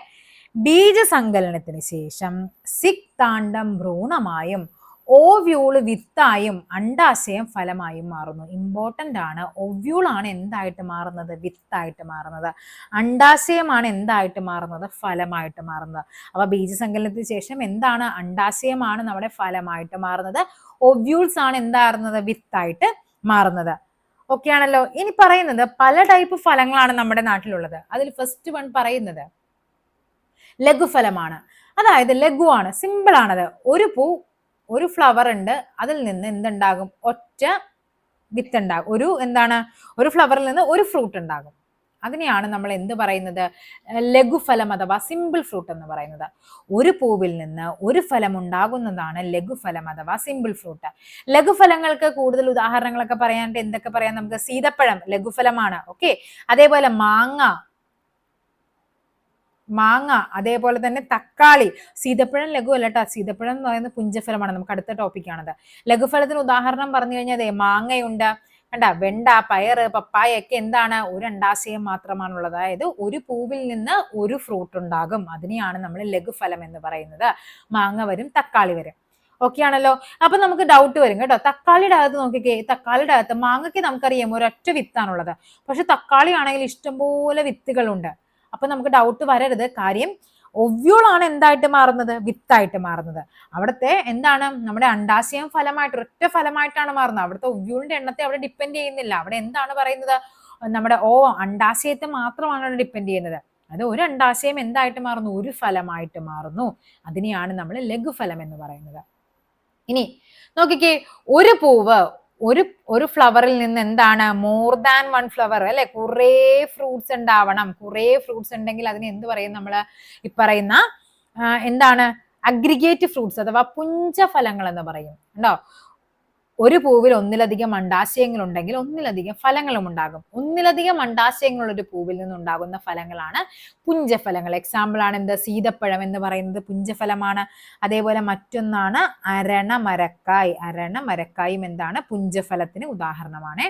ബീജസങ്കലനത്തിന് ശേഷം സിക്താണ്ഡം ഭ്രൂണമായും ഓവ്യൂള് വിത്തായും അണ്ഡാശയം ഫലമായും മാറുന്നു. ഇമ്പോർട്ടൻ്റ് ആണ്. ഒവ്യൂളാണ് എന്തായിട്ട് മാറുന്നത്? വിത്തായിട്ട് മാറുന്നത്. അണ്ഡാശയമാണ് എന്തായിട്ട് മാറുന്നത്? ഫലമായിട്ട് മാറുന്നത്. അപ്പൊ ബീജസങ്കലനത്തിന് ശേഷം എന്താണ്? അണ്ഡാശയമാണ് നമ്മുടെ ഫലമായിട്ട് മാറുന്നത്. ഒവ്യൂൾസ് ആണ് എന്താകുന്നത്? വിത്തായിട്ട് മാറുന്നത്. ഓക്കെ ആണല്ലോ. ഇനി പറയുന്നത് പല ടൈപ്പ് ഫലങ്ങളാണ് നമ്മുടെ നാട്ടിലുള്ളത്. അതിൽ ഫസ്റ്റ് വൺ പറയുന്നത് ലഘുഫലമാണ്. അതായത് ലഘുവാണ്, സിമ്പിൾ ആണത്. ഒരു പൂ, ഒരു ഫ്ലവർ ഉണ്ട്, അതിൽ നിന്ന് എന്തുണ്ടാകും? ഒറ്റ വിത്ത് ഉണ്ടാകും. ഒരു ഫ്ലവറിൽ നിന്ന് ഒരു ഫ്രൂട്ട് ഉണ്ടാകും. അതിനെയാണ് നമ്മൾ എന്ത് പറയുന്നത്? ലഘുഫലം അഥവാ സിമ്പിൾ ഫ്രൂട്ട് എന്ന് പറയുന്നത്. ഒരു പൂവിൽ നിന്ന് ഒരു ഫലം ഉണ്ടാകുന്നതാണ് ലഘുഫലം അഥവാ സിമ്പിൾ ഫ്രൂട്ട്. ലഘുഫലങ്ങൾക്ക് കൂടുതൽ ഉദാഹരണങ്ങളൊക്കെ പറയാനായിട്ട് എന്തൊക്കെ പറയാം നമുക്ക്? സീതപ്പഴം ലഘുഫലമാണ്. ഓക്കെ, അതേപോലെ മാങ്ങ, അതേപോലെ തന്നെ തക്കാളി. സീതപ്പഴം ലഘുവല്ല കേട്ടോ. സീതപ്പഴം എന്ന് പറയുന്നത് പുഞ്ചഫലമാണ്. നമുക്ക് അടുത്ത ടോപ്പിക്കാണത്. ലഘുഫലത്തിന് ഉദാഹരണം പറഞ്ഞു കഴിഞ്ഞാൽ മാങ്ങയുണ്ട്, കണ്ട, വെണ്ട, പയറ്, പപ്പായ ഒക്കെ എന്താണ്? ഒരു അണ്ഡാശയം മാത്രമാണുള്ളത്. അതായത് ഒരു പൂവിൽ നിന്ന് ഒരു ഫ്രൂട്ട് ഉണ്ടാകും. അതിനെയാണ് നമ്മൾ ലഘുഫലം എന്ന് പറയുന്നത്. മാങ്ങ വരും, തക്കാളി വരും. ഓക്കെ ആണല്ലോ. അപ്പൊ നമുക്ക് ഡൗട്ട് വരും കേട്ടോ. തക്കാളിയുടെ അകത്ത് നോക്കിക്കേ, തക്കാളിയുടെ അകത്ത് മാങ്ങയ്ക്ക് നമുക്കറിയാം ഒരൊറ്റ വിത്താണുള്ളത്. പക്ഷെ തക്കാളി ആണെങ്കിൽ ഇഷ്ടംപോലെ വിത്തുകളുണ്ട്. അപ്പൊ നമുക്ക് ഡൗട്ട് വരരുത്. കാര്യം ഒവ്യൂളാണ് എന്തായിട്ട് മാറുന്നത്? വിത്തായിട്ട് മാറുന്നത്. അവിടുത്തെ എന്താണ്? നമ്മുടെ അണ്ഡാശയം ഫലമായിട്ട് ഒറ്റ ഫലമായിട്ടാണ് മാറുന്നത്. അവിടുത്തെ ഒവ്യൂളിന്റെ എണ്ണത്തെ അവിടെ ഡിപ്പെൻഡ് ചെയ്യുന്നില്ല. അവിടെ എന്താണ് പറയുന്നത്? നമ്മുടെ അണ്ഡാശയത്തെ മാത്രമാണ് അവിടെ ഡിപ്പെൻഡ് ചെയ്യുന്നത്. അത് ഒരു അണ്ഡാശയം എന്തായിട്ട് മാറുന്നു? ഒരു ഫലമായിട്ട് മാറുന്നു. അതിനെയാണ് നമ്മൾ ലഘുഫലം എന്ന് പറയുന്നത്. ഇനി നോക്കിക്കേ, ഒരു പൂവ്, ഒരു ഫ്ലവറിൽ നിന്ന് എന്താണ്? മോർ ദാൻ വൺ ഫ്ലവർ അല്ലെ. കുറേ ഫ്രൂട്ട്സ് ഉണ്ടാവണം. കുറേ ഫ്രൂട്ട്സ് ഉണ്ടെങ്കിൽ അതിന് എന്ത് പറയും? നമ്മൾ ഈ പറയുന്ന എന്താണ്? അഗ്രിഗേറ്റ് ഫ്രൂട്ട്സ് അഥവാ പുഞ്ചഫലങ്ങൾ എന്ന് പറയും. ഉണ്ടോ? ഒരു പൂവിൽ ഒന്നിലധികം അണ്ഡാശയങ്ങൾ ഉണ്ടെങ്കിൽ ഒന്നിലധികം ഫലങ്ങളും ഉണ്ടാകും. ഒന്നിലധികം അണ്ഡാശയങ്ങളുള്ള ഒരു പൂവിൽ നിന്നുണ്ടാകുന്ന ഫലങ്ങളാണ് പുഞ്ചഫലങ്ങൾ. എക്സാമ്പിൾ ആണ് എന്ത്? സീതപ്പഴം എന്ന് പറയുന്നത് പുഞ്ചഫലമാണ്. അതേപോലെ മറ്റൊന്നാണ് അരണമരക്കായ്. അരണമരക്കായും എന്താണ്? പുഞ്ചഫലത്തിന് ഉദാഹരണമാണ്.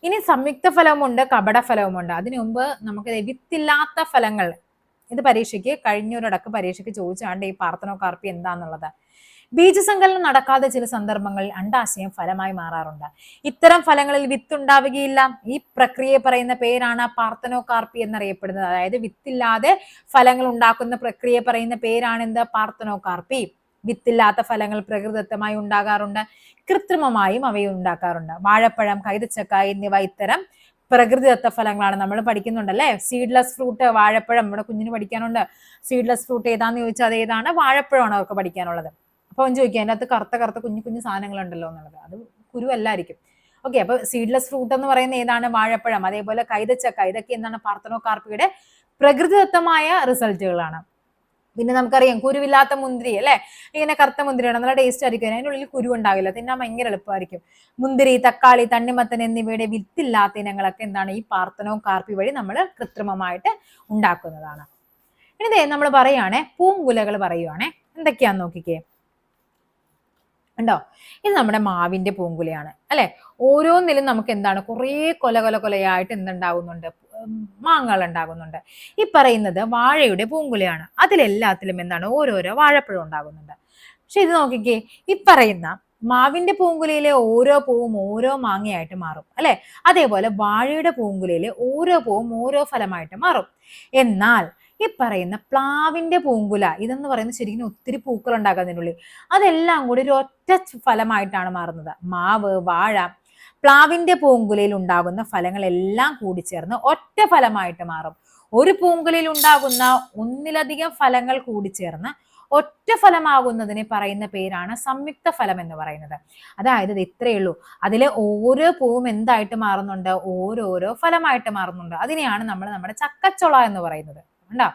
ഇനി സംയുക്ത ഫലവുമുണ്ട്, കപട ഫലവുമുണ്ട്. അതിനു മുമ്പ് നമുക്ക് വിത്തില്ലാത്ത ഫലങ്ങൾ, ഇത് പരീക്ഷയ്ക്ക് കഴിഞ്ഞൊരിടക്ക് പരീക്ഷയ്ക്ക് ചോദിച്ചാണ്ട് ഈ പാർത്തനോകാർപ്പി എന്താന്നുള്ളത്. ബീജസങ്കലനം നടക്കാതെ ചില സന്ദർഭങ്ങളിൽ അണ്ടാശയം ഫലമായി മാറാറുണ്ട്. ഇത്തരം ഫലങ്ങളിൽ വിത്തുണ്ടാവുകയില്ല. ഈ പ്രക്രിയയെ പറയുന്ന പേരാണ് പാർത്തനോകാർപ്പി എന്നറിയപ്പെടുന്നത്. അതായത് വിത്തില്ലാതെ ഫലങ്ങൾ ഉണ്ടാക്കുന്ന പ്രക്രിയയെ പറയുന്ന പേരാണ് എന്ത്? പാർത്തനോകാർപ്പി. വിത്തില്ലാത്ത ഫലങ്ങൾ പ്രകൃതിദത്തമായി ഉണ്ടാകാറുണ്ട്, കൃത്രിമമായും അവയെ ഉണ്ടാക്കാറുണ്ട്. വാഴപ്പഴം, കൈതച്ചക്ക എന്നിവ ഇത്തരം പ്രകൃതിദത്ത ഫലങ്ങളാണ്. നമ്മൾ പഠിക്കുന്നുണ്ടല്ലേ സീഡ്ലെസ് ഫ്രൂട്ട്, വാഴപ്പഴം. ഇവിടെ കുഞ്ഞിന് പഠിക്കാനുണ്ട്. സീഡ്ലെസ് ഫ്രൂട്ട് ഏതാന്ന് ചോദിച്ചാൽ അത് ഏതാണ്? വാഴപ്പഴമാണ് അവർക്ക് പഠിക്കാനുള്ളത്. അപ്പൊ അവൻ ചോദിക്കുക അതിൻ്റെ അകത്ത് കറുത്ത കറുത്ത കുഞ്ഞു കുഞ്ഞു സാധനങ്ങളുണ്ടല്ലോ എന്നുള്ളത്. അത് കുരുവല്ലായിരിക്കും. ഓക്കെ, അപ്പൊ സീഡ്ലെസ് ഫ്രൂട്ട് എന്ന് പറയുന്ന ഏതാണ്? വാഴപ്പഴം. അതേപോലെ കൈതച്ചക്ക, ഇതൊക്കെ എന്താണ്? പാർത്തനോകാർപ്പിയുടെ പ്രകൃതിദത്തമായ റിസൾട്ടുകളാണ്. പിന്നെ നമുക്കറിയാം കുരുവില്ലാത്ത മുന്തിരി അല്ലെ, ഇങ്ങനെ കറുത്ത മുന്തിരിയാണ്, നല്ല ടേസ്റ്റ് ആയിരിക്കും, അതിനുള്ളിൽ കുരു ഉണ്ടാവില്ല, തിന്നാൻ ഭയങ്കര എളുപ്പമായിരിക്കും. മുന്തിരി, തക്കാളി, തണ്ണിമത്തൻ എന്നിവയുടെ വിത്തില്ലാത്ത ഇനങ്ങളൊക്കെ എന്താണ്? ഈ പാർത്തനോകാർപ്പി വഴി നമ്മൾ കൃത്രിമമായിട്ട് ഉണ്ടാക്കുന്നതാണ്. ഇനി നമ്മൾ പറയുവാണേ പൂങ്കുലകൾ പറയുവാണേ, എന്തൊക്കെയാന്ന് നോക്കിക്കേ. ഉണ്ടോ? ഇത് നമ്മുടെ മാവിന്റെ പൂങ്കുലയാണ് അല്ലെ. ഓരോന്നിലും നമുക്ക് എന്താണ്? കുറേ കൊലയായിട്ട് എന്തുണ്ടാകുന്നുണ്ട്? മാങ്ങകൾ ഉണ്ടാകുന്നുണ്ട്. ഈ പറയുന്നത് വാഴയുടെ പൂങ്കുലയാണ്. അതിലെല്ലാത്തിലും എന്താണ്? ഓരോരോ വാഴപ്പഴം ഉണ്ടാകുന്നുണ്ട്. പക്ഷെ ഇത് നോക്കിക്കേ, ഈ പറയുന്ന മാവിന്റെ പൂങ്കുലയിലെ ഓരോ പൂവും ഓരോ മാങ്ങയായിട്ട് മാറും അല്ലെ. അതേപോലെ വാഴയുടെ പൂങ്കുലയിലെ ഓരോ പൂവും ഓരോ ഫലമായിട്ട് മാറും. എന്നാൽ ഈ പറയുന്ന പ്ലാവിന്റെ പൂങ്കുല, ഇതെന്ന് പറയുന്നത് ശരിക്കും ഒത്തിരി പൂക്കൾ ഉണ്ടാക്കുന്നതിനുള്ളിൽ, അതെല്ലാം കൂടി ഒരു ഒറ്റ ഫലമായിട്ടാണ് മാറുന്നത്. മാവ്, വാഴ, പ്ലാവിന്റെ പൂങ്കുലയിൽ ഉണ്ടാകുന്ന ഫലങ്ങളെല്ലാം കൂടി ചേർന്ന് ഒറ്റ ഫലമായിട്ട് മാറും. ഒരു പൂങ്കുലയിൽ ഉണ്ടാകുന്ന ഒന്നിലധികം ഫലങ്ങൾ കൂടി ചേർന്ന് ഒറ്റ ഫലമാകുന്നതിനെ പറയുന്ന പേരാണ് സംയുക്ത ഫലം എന്ന് പറയുന്നത്. അതായത് ഇത് ഇത്രയേ ഉള്ളൂ. അതിലെ ഓരോ പൂവും എന്തായിട്ട് മാറുന്നുണ്ട്? ഓരോരോ ഫലമായിട്ട് മാറുന്നുണ്ട്. അതിനെയാണ് നമ്മൾ നമ്മുടെ ചക്കച്ചുള എന്ന് പറയുന്നത്. കണ്ടോ?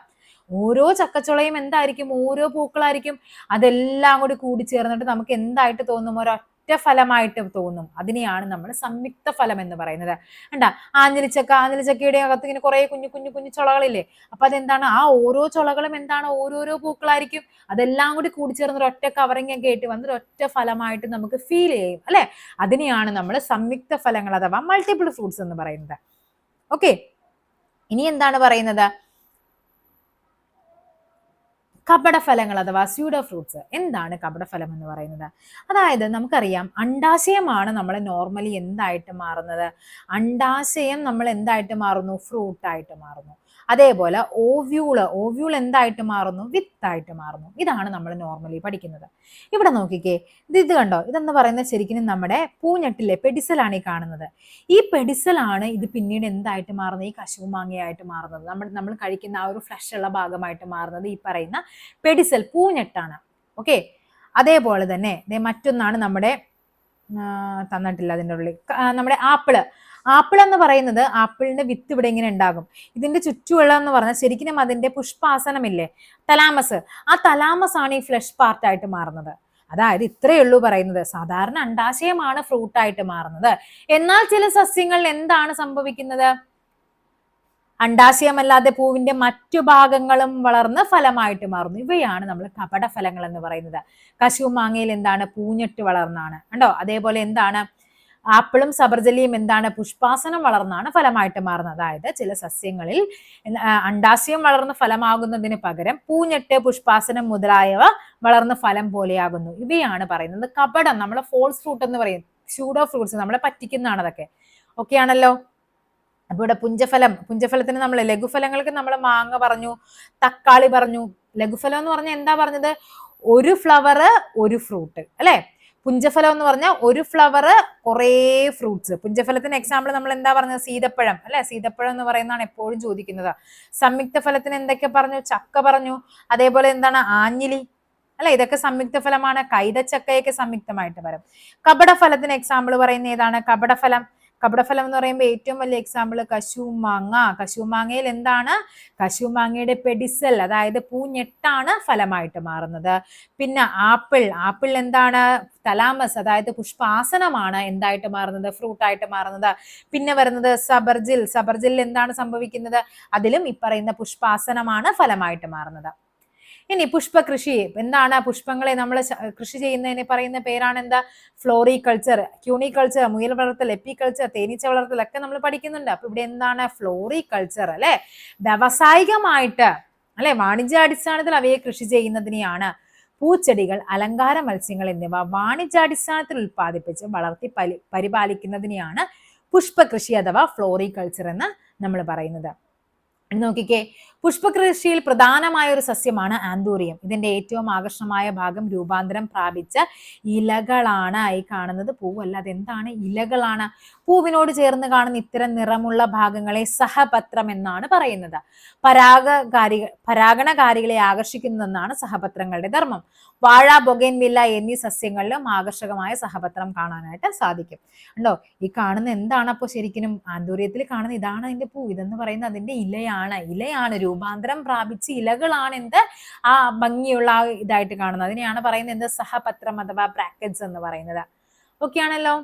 ഓരോ ചക്കച്ചുളയും എന്തായിരിക്കും? ഓരോ പൂക്കളായിരിക്കും. അതെല്ലാം കൂടി കൂടി ചേർന്നിട്ട് നമുക്ക് എന്തായിട്ട് തോന്നും? ഒരൊറ്റ ഫലമായിട്ട് തോന്നും. അതിനെയാണ് നമ്മൾ സംയുക്ത ഫലം എന്ന് പറയുന്നത്. കണ്ടാ? ആഞ്ഞിലിച്ചക്കയുടെ അകത്ത് ഇങ്ങനെ കുറെ കുഞ്ഞു കുഞ്ഞു കുഞ്ഞു ചുളകളില്ലേ? അപ്പൊ അതെന്താണ്? ആ ഓരോ ചുളകളും എന്താണ്? ഓരോരോ പൂക്കളായിരിക്കും. അതെല്ലാം കൂടി കൂടിച്ചേർന്ന് ഒരൊറ്റ കവറിങ് ഒക്കെ ആയിട്ട് വന്ന് ഒരൊറ്റ ഫലമായിട്ട് നമുക്ക് ഫീൽ ചെയ്യും അല്ലെ. അതിനെയാണ് നമ്മൾ സംയുക്ത ഫലങ്ങൾ അഥവാ മൾട്ടിപ്പിൾ ഫ്രൂട്ട്സ് എന്ന് പറയുന്നത്. ഓക്കെ, ഇനി എന്താണ് പറയുന്നത്? കപടഫലങ്ങൾ അഥവാ സ്യൂഡോ ഫ്രൂട്ട്സ്. എന്താണ് കപടഫലം എന്ന് പറയുന്നത്? അതായത് നമുക്കറിയാം അണ്ടാശയമാണ് നമ്മൾ നോർമലി എന്തായിട്ട് മാറുന്നത്? അണ്ടാശയം നമ്മൾ എന്തായിട്ട് മാറുന്നു? ഫ്രൂട്ടായിട്ട് മാറുന്നു. അതേപോലെ ഓവ്യൂൾ എന്തായിട്ട് മാറുന്നു? വിത്തായിട്ട് മാറുന്നു. ഇതാണ് നമ്മൾ നോർമലി പഠിക്കുന്നത്. ഇവിടെ നോക്കിക്കേ, ഇത് കണ്ടോ? ഇതെന്ന് പറയുന്നത് ശരിക്കും നമ്മുടെ പൂഞ്ഞെട്ടിലെ പെഡിസലാണ് ഈ കാണുന്നത്. ഈ പെഡിസലാണ് ഇത് പിന്നീട് എന്തായിട്ട് മാറുന്നത്? ഈ കശുമാങ്ങയായിട്ട് മാറുന്നത്. നമ്മൾ കഴിക്കുന്ന ആ ഒരു ഫ്ലഷ് ഉള്ള ഭാഗമായിട്ട് മാറുന്നത് ഈ പറയുന്ന പെഡിസൽ, പൂഞ്ഞെട്ടാണ്. ഓക്കെ, അതേപോലെ തന്നെ മറ്റൊന്നാണ് നമ്മുടെ തന്നിട്ടില്ല അതിൻ്റെ ഉള്ളിൽ, നമ്മുടെ ആപ്പിൾ എന്ന് പറയുന്നത്, ആപ്പിളിന്റെ വിത്ത് ഇവിടെ ഇങ്ങനെ ഉണ്ടാകും. ഇതിന്റെ ചുറ്റുമുള്ള എന്ന് പറഞ്ഞാൽ ശരിക്കും അതിന്റെ പുഷ്പാസനമില്ലേ, തലാമസ്, ആ തലാമസ് ആണ് ഈ ഫ്ലഷ് പാർട്ടായിട്ട് മാറുന്നത്. അതായത് ഇത്രയേ ഉള്ളൂ പറയുന്നത്. സാധാരണ അണ്ടാശയമാണ് ഫ്രൂട്ടായിട്ട് മാറുന്നത്. എന്നാൽ ചില സസ്യങ്ങളിൽ എന്താണ് സംഭവിക്കുന്നത്? അണ്ടാശയമല്ലാതെ പൂവിന്റെ മറ്റു ഭാഗങ്ങളും വളർന്ന് ഫലമായിട്ട് മാറുന്നു. ഇവയാണ് നമ്മൾ കപടഫലങ്ങൾ എന്ന് പറയുന്നത്. കശുമാങ്ങയിൽ എന്താണ്? പൂഞ്ഞെട്ട് വളർന്നാണ്. കണ്ടോ? അതേപോലെ എന്താണ്? ആപ്പിളും സബർജലിയും എന്താണ്? പുഷ്പാസനം വളർന്നാണ് ഫലമായിട്ട് മാറുന്നത്. അതായത് ചില സസ്യങ്ങളിൽ അണ്ടാശയം വളർന്ന് ഫലമാകുന്നതിന് പകരം പൂഞ്ഞെട്ട്, പുഷ്പാസനം മുതലായവ വളർന്ന് ഫലം പോലെയാകുന്നു. ഇവയാണ് പറയുന്നത് കപടം. നമ്മളെ ഫോൾസ് ഫ്രൂട്ട് എന്ന് പറയും, സ്യൂഡോ ഫ്രൂട്ട്സ്, നമ്മളെ പറ്റിക്കുന്നതാണ് അതൊക്കെ. ഓക്കെ ആണല്ലോ? അപ്പൊ ഇവിടെ പുഞ്ചഫലത്തിന് നമ്മൾ ലഘുഫലങ്ങൾക്ക് നമ്മൾ മാങ്ങ പറഞ്ഞു, തക്കാളി പറഞ്ഞു. ലഘുഫലം എന്ന് പറഞ്ഞാൽ എന്താ പറഞ്ഞത്? ഒരു ഫ്ലവർ ഒരു ഫ്രൂട്ട് അല്ലെ. പുഞ്ചഫലം എന്ന് പറഞ്ഞാൽ ഒരു ഫ്ലവർ കുറേ ഫ്രൂട്ട്സ്. പുഞ്ചഫലത്തിന് എക്സാമ്പിൾ നമ്മൾ എന്താ പറഞ്ഞത്? സീതപ്പഴം അല്ലെ. സീതപ്പഴം എന്ന് പറയുന്നതാണ് എപ്പോഴും ചോദിക്കുന്നത്. സംയുക്ത ഫലത്തിന് എന്തൊക്കെ പറഞ്ഞു? ചക്ക പറഞ്ഞു. അതേപോലെ എന്താണ്? ആഞ്ഞിലി അല്ലെ. ഇതൊക്കെ സംയുക്ത ഫലമാണ്. കൈതച്ചക്കയൊക്കെ സംയുക്തമായിട്ട് വരും. കപടഫലത്തിന് എക്സാമ്പിൾ പറയുന്ന ഏതാണ്? കപടഫലം എന്ന് പറയുമ്പോൾ ഏറ്റവും വലിയ എക്സാമ്പിൾ കശുമാങ്ങ. കശുമാങ്ങയിൽ എന്താണ്? കശുമാങ്ങയുടെ പെഡിസൽ, അതായത് പൂഞ്ഞെട്ടാണ് ഫലമായിട്ട് മാറുന്നത്. പിന്നെ ആപ്പിൾ എന്താണ്? തലാമസ്, അതായത് പുഷ്പാസനമാണ് എന്തായിട്ട് മാറുന്നത്? ഫ്രൂട്ടായിട്ട് മാറുന്നത്. പിന്നെ വരുന്നത് സബർജിൽ എന്താണ് സംഭവിക്കുന്നത്? അതിലും ഈ പറയുന്ന പുഷ്പാസനമാണ് ഫലമായിട്ട് മാറുന്നത്. ഇനി പുഷ്പകൃഷി എന്താണ്? പുഷ്പങ്ങളെ നമ്മൾ കൃഷി ചെയ്യുന്നതിനെ പറയുന്ന പേരാണ് എന്താ? ഫ്ലോറികൾച്ചർ, ക്യൂണികൾച്ചർ, മുയൽ വളർത്തൽ, എപ്പികൾച്ചർ, തേനീച്ച വളർത്തൽ ഒക്കെ നമ്മൾ പഠിക്കുന്നുണ്ട്. അപ്പൊ ഇവിടെ എന്താണ്? ഫ്ലോറികൾച്ചർ അല്ലെ, വ്യവസായികമായിട്ട് അല്ലെ, വാണിജ്യാടിസ്ഥാനത്തിൽ അവയെ കൃഷി ചെയ്യുന്നതിനെയാണ് പൂച്ചെടികൾ, അലങ്കാര മത്സ്യങ്ങൾ എന്നിവ വാണിജ്യാടിസ്ഥാനത്തിൽ ഉൽപ്പാദിപ്പിച്ച് വളർത്തി പരിപാലിക്കുന്നതിനെയാണ് പുഷ്പകൃഷി അഥവാ ഫ്ലോറികൾച്ചർ എന്ന് നമ്മൾ പറയുന്നത്. നോക്കിക്കേ, പുഷ്പകൃഷിയിൽ പ്രധാനമായ ഒരു സസ്യമാണ് ആന്തൂറിയം. ഇതിന്റെ ഏറ്റവും ആകർഷണമായ ഭാഗം രൂപാന്തരം പ്രാപിച്ച ഇലകളാണ്. ഈ കാണുന്നത് പൂവല്ല, അതെന്താണ്? ഇലകളാണ്. പൂവിനോട് ചേർന്ന് കാണുന്ന ഇത്തരം നിറമുള്ള ഭാഗങ്ങളെ സഹപത്രം എന്നാണ് പറയുന്നത്. പരാഗണകാരികളെ ആകർഷിക്കുന്നതെന്നാണ് സഹപത്രങ്ങളുടെ ധർമ്മം. വാഴ, ബൊഗൈൻവില്ല എന്നീ സസ്യങ്ങളിലും ആകർഷകമായ സഹപത്രം കാണാനായിട്ട് സാധിക്കും. ഉണ്ടോ? ഈ കാണുന്ന എന്താണ്? അപ്പോൾ ശരിക്കും ആന്തൂര്യത്തിൽ കാണുന്ന ഇതാണ് അതിന്റെ പൂ. ഇതെന്ന് പറയുന്നത് അതിന്റെ ഇലയാണ്. രൂപാന്തരം പ്രാപിച്ച് ഇലകളാണ് എന്ത്? ആ ഭംഗിയുള്ള ആ ഇതായിട്ട് കാണുന്നത്. അതിനെയാണ് പറയുന്നത് എന്ത്? സഹപത്രം അഥവാ ബ്രാക്കറ്റ്സ് എന്ന് പറയുന്നത്. ഓക്കെ ആണല്ലോ.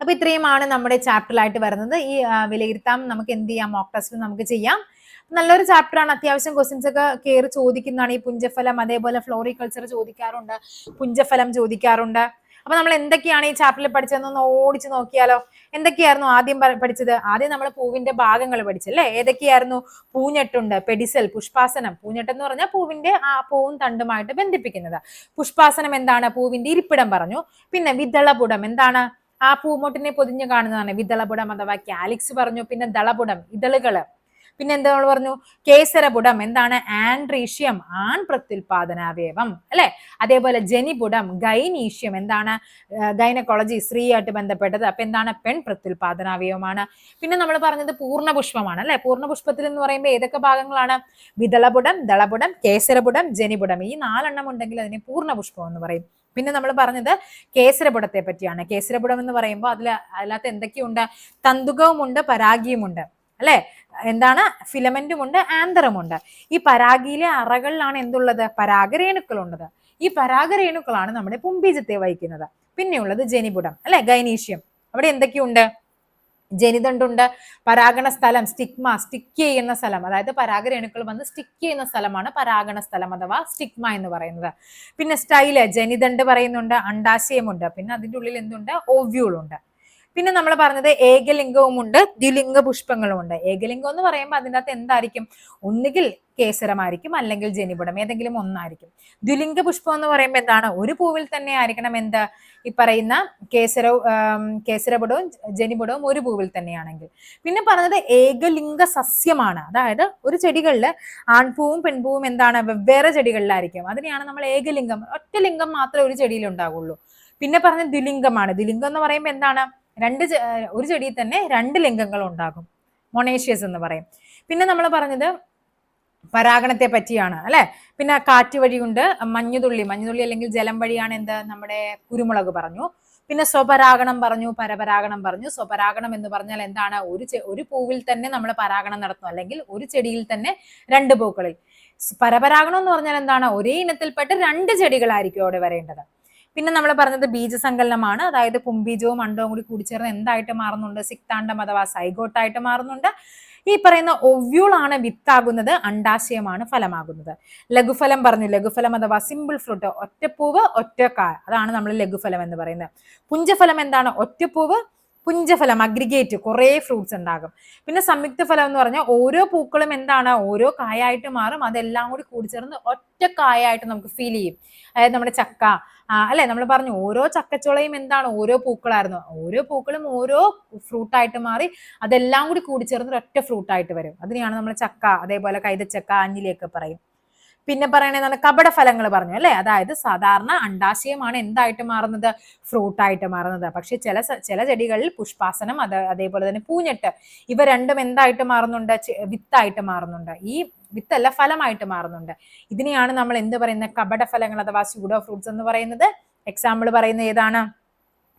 അപ്പൊ ഇത്രയുമാണ് നമ്മുടെ ചാപ്റ്ററിലായിട്ട് വരുന്നത്. ഈ വിലയിരുത്താം നമുക്ക് എന്ത് ചെയ്യാം? മോക്ക് ടെസ്റ്റിൽ നമുക്ക് ചെയ്യാം. നല്ലൊരു ചാപ്റ്റർ ആണ്. അത്യാവശ്യം ക്വസ്റ്റ്യൻസ് ഒക്കെ കയറി ചോദിക്കുന്നതാണ്. ഈ പുഞ്ചഫലം, അതേപോലെ ഫ്ലോറികൾച്ചർ ചോദിക്കാറുണ്ട്, പുഞ്ചഫലം ചോദിക്കാറുണ്ട്. അപ്പൊ നമ്മൾ എന്തൊക്കെയാണ് ഈ ചാപ്റ്ററിൽ പഠിച്ചതെന്നൊന്ന് ഓടിച്ച് നോക്കിയാലോ? എന്തൊക്കെയായിരുന്നു ആദ്യം പഠിച്ചത്? ആദ്യം നമ്മൾ പൂവിന്റെ ഭാഗങ്ങൾ പഠിച്ചല്ലേ? ഏതൊക്കെയായിരുന്നു? പൂഞ്ഞെട്ടുണ്ട്, പെഡിസൽ, പുഷ്പാസനം. പൂഞ്ഞെട്ട് എന്ന് പറഞ്ഞാൽ പൂവിന്റെ ആ പൂവും തണ്ടുമായിട്ട് ബന്ധിപ്പിക്കുന്നത്. പുഷ്പാസനം എന്താണ്? പൂവിന്റെ ഇരിപ്പിടം പറഞ്ഞു. പിന്നെ വിദളപുടം എന്താണ്? ആ പൂമൊട്ടിനെ പൊതിഞ്ഞു കാണുന്നതാണ് വിദളപുടം അഥവാ കാലിക്സ് പറഞ്ഞു. പിന്നെ ദളപുടം ഇതളുകള്. പിന്നെ എന്താ പറഞ്ഞു? കേസരപുടം എന്താണ്? ആൻഡ്രീഷ്യം, ആൺ പ്രത്യുൽപാദനാവയവം അല്ലെ. അതേപോലെ ജനിപുടം ഗൈനീഷ്യം എന്താണ്? ഗൈനക്കോളജി, സ്ത്രീയായിട്ട് ബന്ധപ്പെട്ടത്. അപ്പൊ എന്താണ്? പെൺ പ്രത്യുൽപാദനാവയവമാണ്. പിന്നെ നമ്മൾ പറഞ്ഞത് പൂർണ്ണപുഷ്പമാണ് അല്ലെ. പൂർണ്ണപുഷ്പത്തിൽ എന്ന് പറയുമ്പോൾ ഏതൊക്കെ ഭാഗങ്ങളാണ്? വിദളപുടം, ദളപുടം, കേസരപുടം, ജനിപുടം. ഈ 4 ഉണ്ടെങ്കിൽ അതിനെ പൂർണ്ണപുഷ്പം എന്ന് പറയും. പിന്നെ നമ്മൾ പറഞ്ഞത് കേസരപുടത്തെ പറ്റിയാണ്. കേസരപുടം എന്ന് പറയുമ്പോൾ അതിനകത്ത് എന്തൊക്കെയുണ്ട്? തന്തുകവുമുണ്ട്, പരാഗിയുമുണ്ട് അല്ലെ. എന്താണ്? ഫിലമെന്റുമുണ്ട്, ആന്തറമുണ്ട്. ഈ പരാഗിയിലെ അറകളിലാണ് എന്തുള്ളത്? പരാഗരേണുക്കളുള്ളത്. ഈ പരാഗരേണുക്കളാണ് നമ്മുടെ പുംബീജത്തെ വഹിക്കുന്നത്. പിന്നെയുള്ളത് ജനിപുടം അല്ലെ, ഗൈനീഷ്യം. അവിടെ എന്തൊക്കെയുണ്ട്? ജനിതണ്ടുണ്ട്, പരാഗണ സ്ഥലം, സ്റ്റിക്ക് ചെയ്യുന്ന സ്ഥലം, അതായത് പരാഗരേണുക്കൾ വന്ന് സ്റ്റിക്ക് ചെയ്യുന്ന സ്ഥലമാണ് പരാഗണ സ്ഥലം അഥവാ സ്റ്റിഗ്മ എന്ന് പറയുന്നത്. പിന്നെ സ്റ്റൈല്, ജനിതണ്ട് പറയുന്നുണ്ട്, അണ്ടാശയമുണ്ട്, പിന്നെ അതിൻ്റെ ഉള്ളിൽ എന്തുണ്ട്? ഓവ്യൂൾ ഉണ്ട്. പിന്നെ നമ്മൾ പറഞ്ഞത് ഏകലിംഗവുമുണ്ട്, ദ്വിലിംഗ പുഷ്പങ്ങളുമുണ്ട്. ഏകലിംഗം എന്ന് പറയുമ്പോൾ അതിൻ്റെ അകത്ത് എന്തായിരിക്കും? ഒന്നുകിൽ കേസരമായിരിക്കും, അല്ലെങ്കിൽ ജനിപുടം, ഏതെങ്കിലും ഒന്നായിരിക്കും. ദ്വിലിംഗ പുഷ്പം എന്ന് പറയുമ്പോൾ എന്താണ്? ഒരു പൂവിൽ തന്നെ ആയിരിക്കണം എന്ത്? ഈ പറയുന്ന കേസരപുടവും ജനിപുടവും ഒരു പൂവിൽ തന്നെയാണെങ്കിൽ. പിന്നെ പറഞ്ഞത് ഏകലിംഗ സസ്യമാണ്. അതായത് ഒരു ചെടികളിൽ ആൺപൂവും പെൺപൂവും എന്താണ്? വെവ്വേറെ ചെടികളിലായിരിക്കും. അതിനെയാണ് നമ്മൾ ഏകലിംഗം, ഒറ്റ ലിംഗം മാത്രമേ ഒരു ചെടിയിൽ ഉണ്ടാകുള്ളൂ. പിന്നെ പറഞ്ഞ ദ്വിലിംഗമാണ്. ദ്വിലിംഗം എന്ന് പറയുമ്പോൾ എന്താണ്? ഒരു ചെടിയിൽ തന്നെ 2 ലിംഗങ്ങൾ ഉണ്ടാകും, മൊണേഷ്യസ് എന്ന് പറയും. പിന്നെ നമ്മൾ പറഞ്ഞത് പരാഗണത്തെ പറ്റിയാണ് അല്ലെ. പിന്നെ കാറ്റ് വഴിയുണ്ട്, മഞ്ഞുതുള്ളി അല്ലെങ്കിൽ ജലം വഴിയാണ് എന്ത്? നമ്മുടെ കുരുമുളക് പറഞ്ഞു. പിന്നെ സ്വപരാഗണം പറഞ്ഞു, പരപരാഗണം പറഞ്ഞു. സ്വപരാഗണം എന്ന് പറഞ്ഞാൽ എന്താണ്? ഒരു പൂവിൽ തന്നെ നമ്മൾ പരാഗണം നടത്തും, അല്ലെങ്കിൽ ഒരു ചെടിയിൽ തന്നെ 2 പൂക്കളിൽ. പരപരാഗണം എന്ന് പറഞ്ഞാൽ എന്താണ്? ഒരേ ഇനത്തിൽപ്പെട്ട 2 ചെടികളായിരിക്കും അവിടെ വരേണ്ടത്. പിന്നെ നമ്മൾ പറഞ്ഞത് ബീജസങ്കലനമാണ്. അതായത് പുംബീജവും അണ്ടവും കൂടി കൂടിച്ചേർന്ന് എന്തായിട്ട് മാറുന്നുണ്ട്? സിക്താണ്ഡം അഥവാ സൈഗോട്ടായിട്ട് മാറുന്നുണ്ട്. ഈ പറയുന്ന ഒവ്യൂൾ ആണ് വിത്താകുന്നത്, അണ്ടാശയമാണ് ഫലമാകുന്നത്. ലഘുഫലം പറഞ്ഞു. ലഘുഫലം അഥവാ സിമ്പിൾ ഫ്രൂട്ട്, ഒറ്റപ്പൂവ് ഒറ്റക്കായ, അതാണ് നമ്മൾ ലഘുഫലം എന്ന് പറയുന്നത്. പുഞ്ചഫലം എന്താണ്? ഒറ്റപ്പൂവ്, പുഞ്ചഫലം അഗ്രിഗേറ്റ്, കുറെ ഫ്രൂട്ട്സ് ഉണ്ടാകും. പിന്നെ സംയുക്ത ഫലം എന്ന് പറഞ്ഞാൽ ഓരോ പൂക്കളും എന്താണ്? ഓരോ കായായിട്ട് മാറും. അതെല്ലാം കൂടി കൂടിച്ചേർന്ന് ഒറ്റ കായായിട്ട് നമുക്ക് ഫീൽ ചെയ്യും. അതായത് നമ്മുടെ ചക്ക അല്ലെ, നമ്മൾ പറഞ്ഞു ഓരോ ചക്കച്ചുളയും എന്താണ്? ഓരോ പൂക്കളായിരുന്നു. ഓരോ പൂക്കളും ഓരോ ഫ്രൂട്ടായിട്ട് മാറി അതെല്ലാം കൂടി കൂടിച്ചേർന്ന് ഒറ്റ ഫ്രൂട്ടായിട്ട് വരും. അതിനെയാണ് നമ്മൾ ചക്ക, അതേപോലെ കൈതച്ചക്ക, അഞ്ഞിലിയൊക്കെ പറയും. പിന്നെ പറയണതാണ് കപട ഫലങ്ങൾ പറഞ്ഞു അല്ലെ. അതായത് സാധാരണ അണ്ടാശയമാണ് എന്തായിട്ട് മാറുന്നത്? ഫ്രൂട്ടായിട്ട് മാറുന്നത്. പക്ഷെ ചില ചെടികളിൽ പുഷ്പാസനം, അതേപോലെ തന്നെ പൂഞ്ഞെട്ട്, ഇവ രണ്ടും എന്തായിട്ട് മാറുന്നുണ്ട്? വിത്തായിട്ട് മാറുന്നുണ്ട്. ഈ വിത്തല്ല, ഫലമായിട്ട് മാറുന്നുണ്ട്. ഇതിനെയാണ് നമ്മൾ എന്ത് പറയുന്നത്? കപട ഫലങ്ങൾ അഥവാ സ്യൂഡോ ഫ്രൂട്ട്സ് എന്ന് പറയുന്നത്. എക്സാമ്പിൾ പറയുന്നത് ഏതാണ്?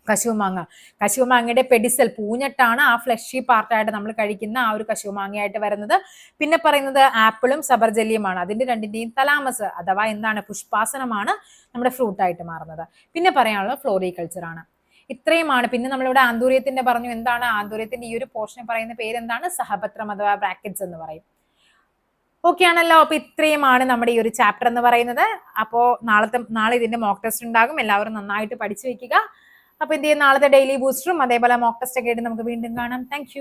കശുമാങ്ങ. കശുമാങ്ങയുടെ പെഡിസൽ, പൂഞ്ഞെട്ടാണ് ആ ഫ്ലഷി പാർട്ടായിട്ട് നമ്മൾ കഴിക്കുന്ന ആ ഒരു കശുമാങ്ങയായിട്ട് വരുന്നത്. പിന്നെ പറയുന്നത് ആപ്പിളും സബർജല്ലിയുമാണ്. അതിന്റെ രണ്ടിന്റെയും തലാമസ് അഥവാ എന്താണ്? പുഷ്പാസനമാണ് നമ്മുടെ ഫ്രൂട്ടായിട്ട് മാറുന്നത്. പിന്നെ പറയാനുള്ളത് ഫ്ലോറികൾച്ചർ ആണ്. ഇത്രയുമാണ്. പിന്നെ നമ്മളിവിടെ ആന്തൂര്യത്തിന്റെ പറഞ്ഞു. എന്താണ് ആന്തൂര്യത്തിന്റെ ഈ ഒരു പോർഷനെ പറയുന്ന പേരെന്താണ്? സഹപത്രം അഥവാ ബ്രാക്കറ്റ്സ് എന്ന് പറയും. ഓക്കെ ആണല്ലോ. അപ്പൊ ഇത്രയുമാണ് നമ്മുടെ ഈ ഒരു ചാപ്റ്റർ എന്ന് പറയുന്നത്. അപ്പോ നാളെ ഇതിന്റെ മോക്ക് ടെസ്റ്റ് ഉണ്ടാകും. എല്ലാവരും നന്നായിട്ട് പഠിച്ചു വെക്കുക. അപ്പൊ എന്ത് ചെയ്യും, നാളത്തെ ഡെയിലി ബൂസ്റ്ററും അതേപോലെ മോക്ക് ടെസ്റ്റ് ഒക്കെ ആയിട്ട് നമുക്ക് വീണ്ടും കാണാം. താങ്ക്